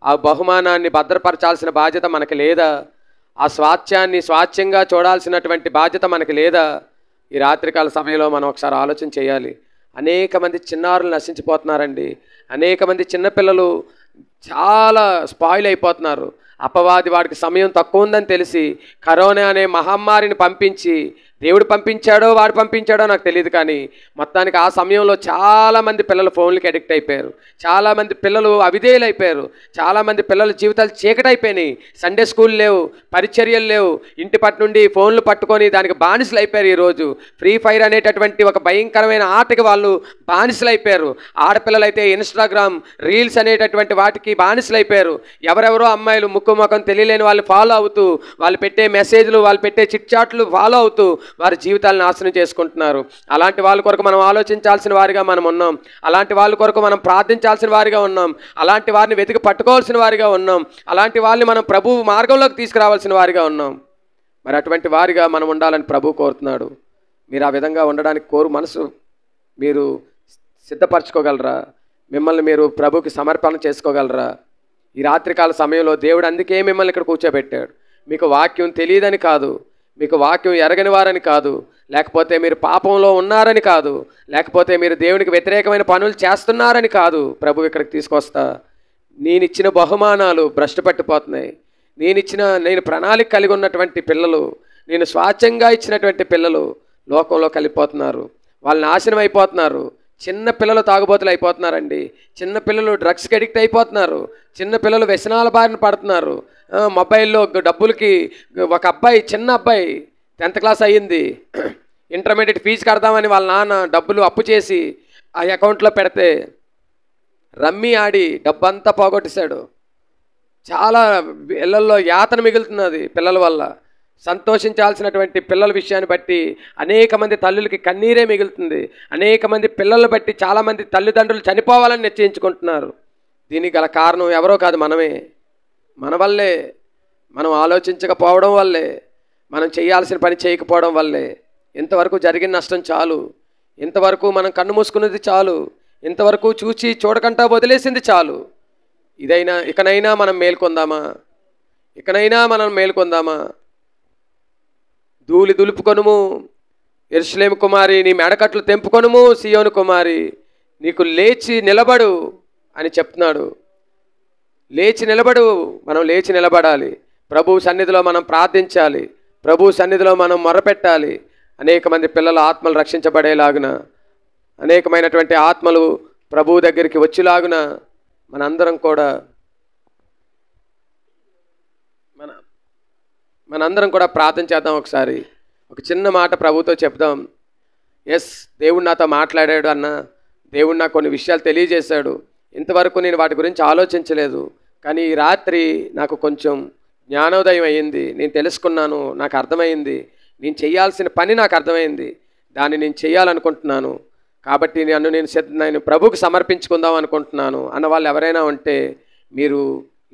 ఆ బహుమానాన్ని భద్రపరచాల్సిన బాధ్యత మనకి లేదా? ఆ స్వాస్థ్యాన్ని స్వాస్థ్యంగా చూడాల్సినటువంటి బాధ్యత మనకి లేదా? ఈ రాత్రికాల సమయంలో మనం ఒకసారి ఆలోచన చేయాలి. అనేక మంది చిన్నారులు నశించిపోతున్నారండి. అనేక మంది చిన్నపిల్లలు చాలా స్పాయిల్ అయిపోతున్నారు. అపవాది వాడికి సమయం తక్కువ ఉందని తెలిసి కరోనా అనే మహమ్మారిని పంపించి, దేవుడు పంపించాడో వాడు పంపించాడో నాకు తెలియదు, కానీ మొత్తానికి ఆ సమయంలో చాలామంది పిల్లలు ఫోన్లకి అడిక్ట్ అయిపోయారు. చాలామంది పిల్లలు అవిధేయులు అయిపోయారు. చాలామంది పిల్లల జీవితాలు చీకటైపోయినాయి. సండే స్కూల్ లేవు, పరిచర్యలు లేవు, ఇంటి పట్టు నుండి ఫోన్లు పట్టుకొని దానికి బానిసలు అయిపోయారు. ఈరోజు ఫ్రీ ఫైర్ అనేటటువంటి ఒక భయంకరమైన ఆటకి వాళ్ళు బానిసలు అయిపోయారు. ఆడపిల్లలు అయితే ఇన్స్టాగ్రామ్ రీల్స్ అనేటటువంటి వాటికి బానిసలు అయిపోయారు. ఎవరెవరో అమ్మాయిలు ముక్కు ముఖం తెలియలేని వాళ్ళు ఫాలో అవుతూ, వాళ్ళు పెట్టే మెసేజ్లు, వాళ్ళు పెట్టే చిట్ చాట్లు ఫాలో అవుతూ వారి జీవితాలను నాశనం చేసుకుంటున్నారు. అలాంటి వాళ్ళ కొరకు మనం ఆలోచించాల్సిన వారిగా మనం ఉన్నాం. అలాంటి వాళ్ళ కొరకు మనం ప్రార్థించాల్సిన వారిగా ఉన్నాం. అలాంటి వారిని వెతికి పట్టుకోవాల్సిన వారిగా ఉన్నాం. అలాంటి వాళ్ళని మనం ప్రభు మార్గంలోకి తీసుకురావాల్సిన వారిగా ఉన్నాం. మరి అటువంటి వారిగా మనం ఉండాలని ప్రభు కోరుతున్నాడు. మీరు ఆ విధంగా ఉండడానికి మనసు మీరు సిద్ధపరచుకోగలరా? మిమ్మల్ని మీరు ప్రభుకి సమర్పణ చేసుకోగలరా? ఈ రాత్రికాల సమయంలో దేవుడు అందుకే మిమ్మల్ని ఇక్కడ కూర్చోబెట్టాడు. మీకు వాక్యం తెలియదని కాదు, మీకు వాక్యం ఎరగని వారని కాదు, లేకపోతే మీరు పాపంలో ఉన్నారని కాదు, లేకపోతే మీరు దేవునికి వ్యతిరేకమైన పనులు చేస్తున్నారని కాదు. ప్రభు ఇక్కడికి తీసుకొస్తా. నేనిచ్చిన బహుమానాలు భ్రష్టు పట్టిపోతున్నాయి. నేను ప్రణాళిక కలిగి ఉన్నటువంటి పిల్లలు, నేను స్వాచ్ఛంగా ఇచ్చినటువంటి పిల్లలు లోకంలో కలిపోతున్నారు. వాళ్ళు నాశనం అయిపోతున్నారు. చిన్న పిల్లలు తాగుబోతులు అయిపోతున్నారండి. చిన్న పిల్లలు డ్రగ్స్కి అడిక్ట్ అయిపోతున్నారు. చిన్న పిల్లలు వ్యసనాల బారిన పడుతున్నారు. మొబైల్లో డబ్బులకి ఒక అబ్బాయి, చిన్న అబ్బాయి 10th క్లాస్ అయ్యింది, ఇంటర్మీడియట్ ఫీజు కడదామని వాళ్ళ నాన్న డబ్బులు అప్పు చేసి ఆ అకౌంట్లో పెడితే రమ్మీ ఆడి డబ్బంతా పోగొట్టేశాడు. చాలా ఇళ్లల్లో యాతన మిగులుతున్నది పిల్లల వల్ల. సంతోషించాల్సినటువంటి పిల్లల విషయాన్ని బట్టి అనేక మంది తల్లులకి కన్నీరే మిగులుతుంది. అనేక మంది పిల్లలు బట్టి చాలామంది తల్లిదండ్రులు చనిపోవాలని నిశ్చయించుకుంటున్నారు. దీనికి గల కారణం ఎవరో కాదు, మనమే. మన వల్లే, మనం ఆలోచించకపోవడం వల్లే, మనం చేయాల్సిన పని చేయకపోవడం వల్లే. ఇంతవరకు జరిగిన నష్టం చాలు, ఇంతవరకు మనం కన్ను మూసుకున్నది చాలు, ఇంతవరకు చూసి చూడకుండా వదిలేసింది చాలు. ఇకనైనా మనం మేల్కొందామా? ఇకనైనా మనం మేలుకొందామా? ధూళి దులుపుకొనుము యెరూషలేము కుమారి, నీ మెడకట్లు తెంపుకొనుము సీయోను కుమారి, నీకు లేచి నిలబడు అని చెప్తున్నాడు. లేచి నిలబడు. మనం లేచి నిలబడాలి. ప్రభు సన్నిధిలో మనం ప్రార్థించాలి. ప్రభు సన్నిధిలో మనం మొరపెట్టాలి. అనేక మంది పిల్లల ఆత్మలు రక్షించబడేలాగున, అనేకమైనటువంటి ఆత్మలు ప్రభు దగ్గరికి వచ్చేలాగున మనందరం కూడా మనందరం కూడా ప్రార్థన చేద్దాం. ఒకసారి ఒక చిన్న మాట ప్రభుతో చెప్దాం. ఎస్, దేవుడు నాతో మాట్లాడాడు అన్న, దేవుడు నాకు కొన్ని విషయాలు తెలియజేశాడు. ఇంతవరకు నేను వాటి గురించి ఆలోచించలేదు, కానీ ఈ రాత్రి నాకు కొంచెం జ్ఞానోదయం అయ్యింది. నేను తెలుసుకున్నాను, నాకు అర్థమైంది. నేను చేయాల్సిన పని నాకు అర్థమైంది. దాన్ని నేను చేయాలనుకుంటున్నాను. కాబట్టి నేను ప్రభువుకి సమర్పించుకుందాం అనుకుంటున్నాను అన్న వాళ్ళు ఎవరైనా ఉంటే మీరు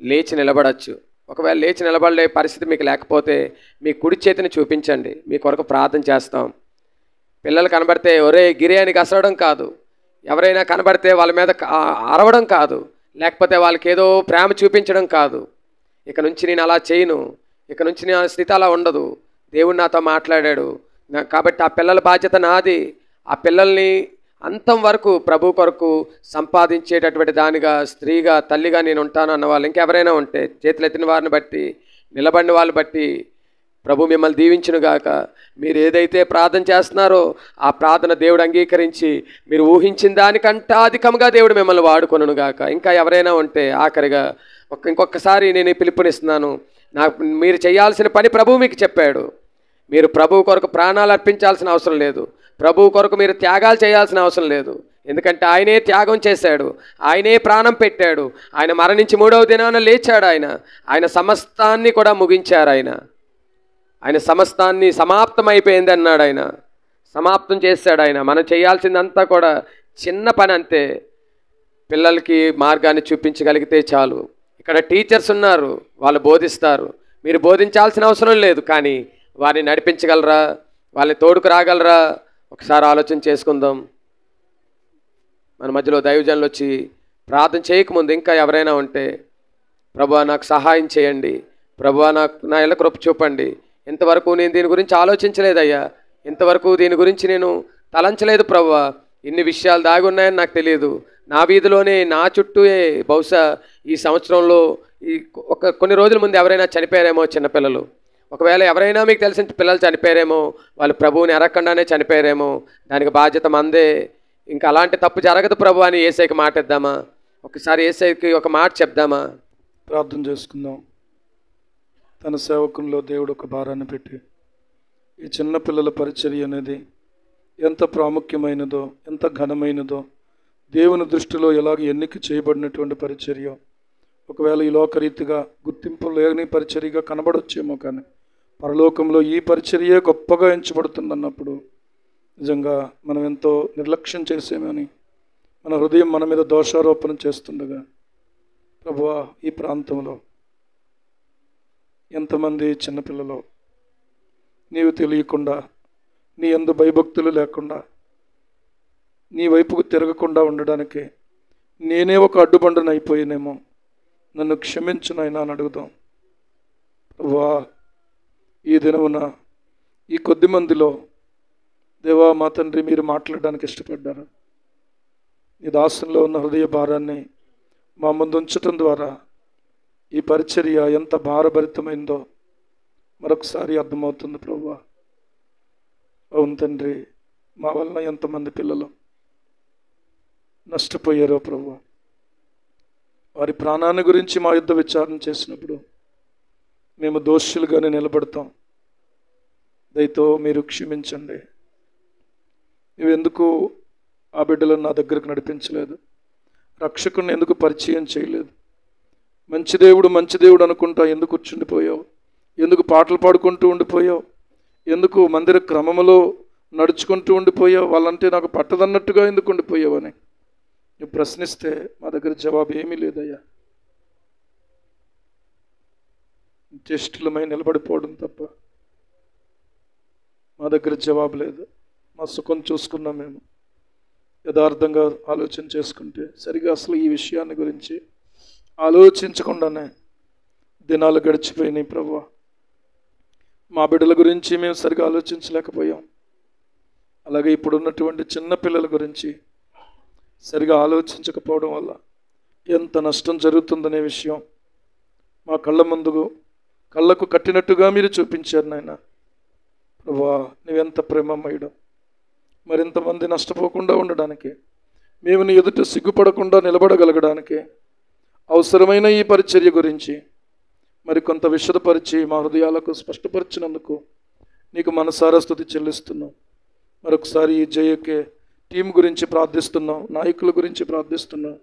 లేచి నిలబడచ్చు. ఒకవేళ లేచి నిలబడే పరిస్థితి మీకు లేకపోతే మీ కుడి చేతిని చూపించండి, మీ కొరకు ప్రార్థన చేస్తాం. పిల్లలు కనబడితే ఒరే గిరి అని గసరడం కాదు, ఎవరైనా కనబడితే వాళ్ళ మీద అరవడం కాదు, లేకపోతే వాళ్ళకి ఏదో ప్రేమ చూపించడం కాదు. ఇక నుంచి నేను అలా చేయను, ఇక నుంచి నా స్థితి అలా ఉండదు. దేవుడు నాతో మాట్లాడాడు కాబట్టి ఆ పిల్లల బాధ్యత నాది. ఆ పిల్లల్ని అంతం వరకు ప్రభు కొరకు సంపాదించేటటువంటి దానిగా, స్త్రీగా, తల్లిగా నేను ఉంటాను అన్న వాళ్ళు ఇంకెవరైనా ఉంటే చేతులు ఎత్తిన వారిని బట్టి, నిలబడిన వాళ్ళని బట్టి ప్రభు మిమ్మల్ని దీవించునుగాక. మీరు ఏదైతే ప్రార్థన చేస్తున్నారో ఆ ప్రార్థన దేవుడు అంగీకరించి మీరు ఊహించిన దానికంటే అధికంగా దేవుడు మిమ్మల్ని వాడుకొనుగాక. ఇంకా ఎవరైనా ఉంటే ఆఖరిగా ఇంకొకసారి నేను పిలుపునిస్తున్నాను. మీరు చేయాల్సిన పని ప్రభువు మీకు చెప్పాడు. మీరు ప్రభువు కొరకు ప్రాణాలు అర్పించాల్సిన అవసరం లేదు. ప్రభువు కొరకు మీరు త్యాగాలు చేయాల్సిన అవసరం లేదు. ఎందుకంటే ఆయనే త్యాగం చేశాడు, ఆయనే ప్రాణం పెట్టాడు. ఆయన మరణించి 3వ దినాన లేచాడు. ఆయన సమస్తాన్ని కూడా ముగించారు. ఆయన సమస్తాన్ని సమాప్తమైపోయింది అన్నాడు. ఆయన సమాప్తం చేశాడు. మనం చేయాల్సిందంతా కూడా చిన్న పని అంతే. పిల్లలకి మార్గాన్ని చూపించగలిగితే చాలు. ఇక్కడ టీచర్స్ ఉన్నారు, వాళ్ళు బోధిస్తారు. మీరు బోధించాల్సిన అవసరం లేదు, కానీ వారిని నడిపించగలరా, వాళ్ళని తోడుకు రాగలరా? ఒకసారి ఆలోచన చేసుకుందాం. మన మధ్యలో దైవజనులు వచ్చి ప్రార్థన చేయకముందు ఇంకా ఎవరైనా ఉంటే, ప్రభువా నాకు సహాయం చేయండి, ప్రభువా నా ఇళ్ళ కృప చూపండి, ఇంతవరకు నేను దీని గురించి ఆలోచించలేదయ్యా, ఇంతవరకు దీని గురించి నేను తలంచలేదు ప్రభువా, ఇన్ని విషయాలు దాగి ఉన్నాయని నాకు తెలియదు, నా వీధిలోనే నా చుట్టూ బహుశా ఈ సంవత్సరంలో కొన్ని రోజుల ముందు ఎవరైనా చనిపోయారేమో చిన్నపిల్లలు, ఒకవేళ ఎవరైనా మీకు తెలిసిన పిల్లలు చనిపోయారేమో, వాళ్ళు ప్రభువుని ఎరగకుండానే చనిపోయారేమో, దానికి బాధ్యత మందే. ఇంకా అలాంటి తప్పు జరగదు ప్రభు అని యేసయ్యకి మాట ఇద్దామా? ఒకసారి యేసయ్యకి ఒక మాట చెప్దామా? ప్రార్థన చేసుకుందాం. తన సేవకుల్లో దేవుడు ఒక భారాన్ని పెట్టి ఈ చిన్న పిల్లల పరిచర్య అనేది ఎంత ప్రాముఖ్యమైనదో, ఎంత ఘనమైనదో, దేవుని దృష్టిలో ఎలాగ ఎన్నిక చేయబడినటువంటి పరిచర్య, ఒకవేళ ఈ లోకరీతిగా గుర్తింపు లేని పరిచర్యగా కనబడొచ్చేమో, కానీ పరలోకంలో ఈ పరిచర్యే గొప్పగా ఎంచబడుతుందన్నప్పుడు నిజంగా మనం ఎంతో నిర్లక్ష్యం చేసేమని మన హృదయం మన మీద దోషారోపణ చేస్తుండగా, ప్రభువా ఈ ప్రాంతంలో ఎంతమంది చిన్నపిల్లలు నీవు తెలియకుండా, నీ యందు భయభక్తులు లేకుండా, నీ వైపుకు తిరగకుండా ఉండడానికి నేనే ఒక అడ్డుబండను అయిపోయినేమో, నన్ను క్షమించునైనా అని అడుగుదాం. ప్రభువా ఈ దినమున ఈ కొద్ది మందిలో దేవా మా తండ్రి మీరు మాట్లాడడానికి ఇష్టపడ్డారు. నీ దాసుల్లో ఉన్న హృదయ భారాన్ని మా ముందు ఉంచటం ద్వారా ఈ పరిచర్య ఎంత భారభరితమైందో మరొకసారి అర్థమవుతుంది ప్రభువా. అవును తండ్రి, మా వలన ఎంతమంది పిల్లలు నష్టపోయారో ప్రభువా. వారి ప్రాణాన్ని గురించి మా యుద్ధ విచారణ చేసినప్పుడు మేము దోషులుగానే నిలబడతాం. దయతో మీరు క్షమించండి. నువ్వెందుకు ఆ బిడ్డలను నా దగ్గరకు నడిపించలేదు? రక్షకుని ఎందుకు పరిచయం చేయలేదు? మంచి దేవుడు అనుకుంటా ఎందుకు కూర్చుండిపోయావు? ఎందుకు పాటలు పాడుకుంటూ ఉండిపోయావు? ఎందుకు మందిర క్రమములో నడుచుకుంటూ ఉండిపోయావు? వాళ్ళంటే నాకు పట్టదన్నట్టుగా ఎందుకు ఉండిపోయావు అని నువ్వు ప్రశ్నిస్తే మా దగ్గర జవాబు ఏమీ లేదయ్యా. చేష్టలమై నిలబడిపోవడం తప్ప మా దగ్గర జవాబు లేదు. మా సుఖం చూసుకున్నాం. మేము యథార్థంగా ఆలోచన చేసుకుంటే సరిగా అసలు ఈ విషయాన్ని గురించి ఆలోచించకుండానే దినాలు గడిచిపోయినాయి ప్రభువా. మా బిడ్డల గురించి మేము సరిగా ఆలోచించలేకపోయాం. అలాగే ఇప్పుడున్నటువంటి చిన్న పిల్లల గురించి సరిగా ఆలోచించకపోవడం వల్ల ఎంత నష్టం జరుగుతుందనే విషయం మా కళ్ళకు కట్టినట్టుగా మీరు చూపించారు నాయన. ప్రభువా, నీవెంత ప్రేమమయుడు. మరింతమంది నష్టపోకుండా ఉండడానికి, మేము నీ ఎదుట సిగ్గుపడకుండా నిలబడగలగడానికి అవసరమైన ఈ పరిచర్య గురించి మరికొంత విశదపరిచి మా హృదయాలకు స్పష్టపరిచినందుకు నీకు మనసారా స్తుతి చెల్లిస్తున్నాం. మరొకసారి ఈ జేఏకే టీం గురించి ప్రార్థిస్తున్నాం, నాయకుల గురించి ప్రార్థిస్తున్నాం,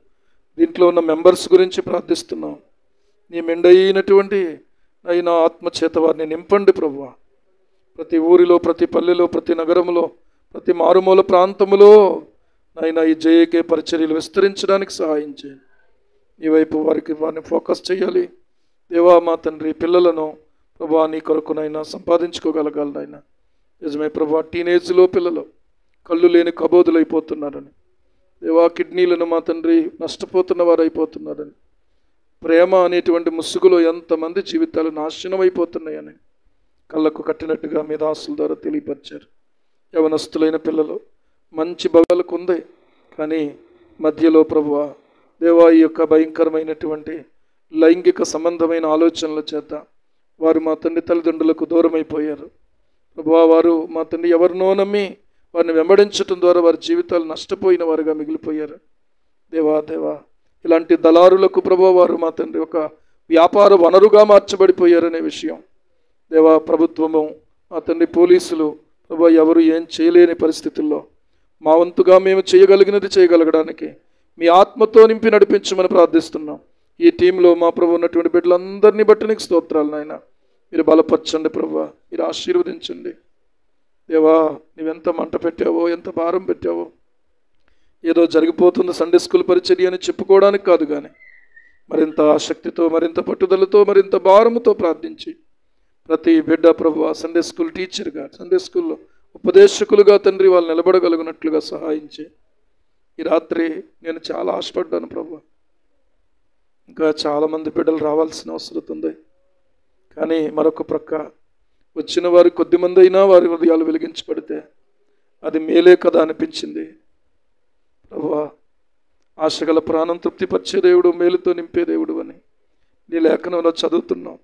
దీంట్లో ఉన్న మెంబర్స్ గురించి ప్రార్థిస్తున్నాం. నీ మెండైనటువంటి అయినా ఆత్మచేత వారిని నింపండి ప్రభువా. ప్రతి ఊరిలో, ప్రతి పల్లెలో, ప్రతి నగరంలో, ప్రతి మారుమూల ప్రాంతములో అయినా ఈ జేఏకే పరిచర్యలు విస్తరించడానికి సహాయం చేయండి. ఈ వైపు వారిని ఫోకస్ చేయాలి. దేవా మా తండ్రి, పిల్లలను ప్రభువా నీ కొరకునైనా సంపాదించుకోగలగాలనైనా. నిజమే ప్రభువా, టీనేజ్లో పిల్లలు కళ్ళు లేని కబోదులైపోతున్నారని, దేవా కిడ్నీలను మా తండ్రి నష్టపోతున్న వారు అయిపోతున్నారని, ప్రేమ అనేటువంటి ముసుగులో ఎంతమంది జీవితాలు నాశనం అయిపోతున్నాయని కళ్ళకు కట్టినట్టుగా మీ దాసుల ద్వారా తెలియపరిచారు. యవనస్తులైన పిల్లలు మంచి భవాలకు ఉంది, కానీ మధ్యలో ప్రభువా దేవా ఈ యొక్క భయంకరమైనటువంటి లైంగిక సంబంధమైన ఆలోచనల చేత వారు మా తండ్రి తల్లిదండ్రులకు దూరం అయిపోయారు. ప్రభువా, వారు మా తండ్రి ఎవరినో నమ్మి వారిని వెంబడించడం ద్వారా వారి జీవితాలు నష్టపోయిన వారుగా మిగిలిపోయారు. దేవా ఇలాంటి దళారులకు ప్రభువా వారు మా తండ్రి ఒక వ్యాపార వనరుగా మార్చబడిపోయారనే విషయం దేవా, ప్రభుత్వము మా తండ్రి పోలీసులు ప్రభువా ఎవరు ఏం చేయలేని పరిస్థితుల్లో మా వంతుగా మేము చేయగలిగినది చేయగలగడానికి మీ ఆత్మతో నింపి నడిపించమని ప్రార్థిస్తున్నాం. ఈ టీంలో మా ప్రభు ఉన్నటువంటి బిడ్డలందరినీ బట్టి నీకు స్తోత్రాలు నాయన. మీరు బలపరచండి ప్రభువా, మీరు ఆశీర్వదించండి. దేవా, నీవెంత మంట పెట్టావో, ఎంత భారం పెట్టావో, ఏదో జరిగిపోతుంది సండే స్కూల్ పరిచర్య అని చెప్పుకోవడానికి కాదు, కానీ మరింత ఆసక్తితో, మరింత పట్టుదలతో, మరింత భారముతో ప్రార్థించి ప్రతి బిడ్డ ప్రభువా సండే స్కూల్ టీచర్గా, సండే స్కూల్లో ఉపదేశకులుగా తండ్రి వాళ్ళు నిలబడగలిగినట్లుగా సహాయించి ఈ రాత్రి నేను చాలా ఆశపడ్డాను ప్రభువా. ఇంకా చాలామంది బిడ్డలు రావాల్సిన అవసరం ఉంది, కానీ మరొక ప్రక్క వచ్చిన వారు కొద్దిమంది అయినా వారి హృదయాలు వెలిగించబడితే అది మేలే కదా అనిపించింది ప్రభువా. ఆశగల ప్రాణం తృప్తిపరిచే దేవుడు, మేలుతో నింపే దేవుడు అని నీ లేఖనంలో చదువుతున్నాం.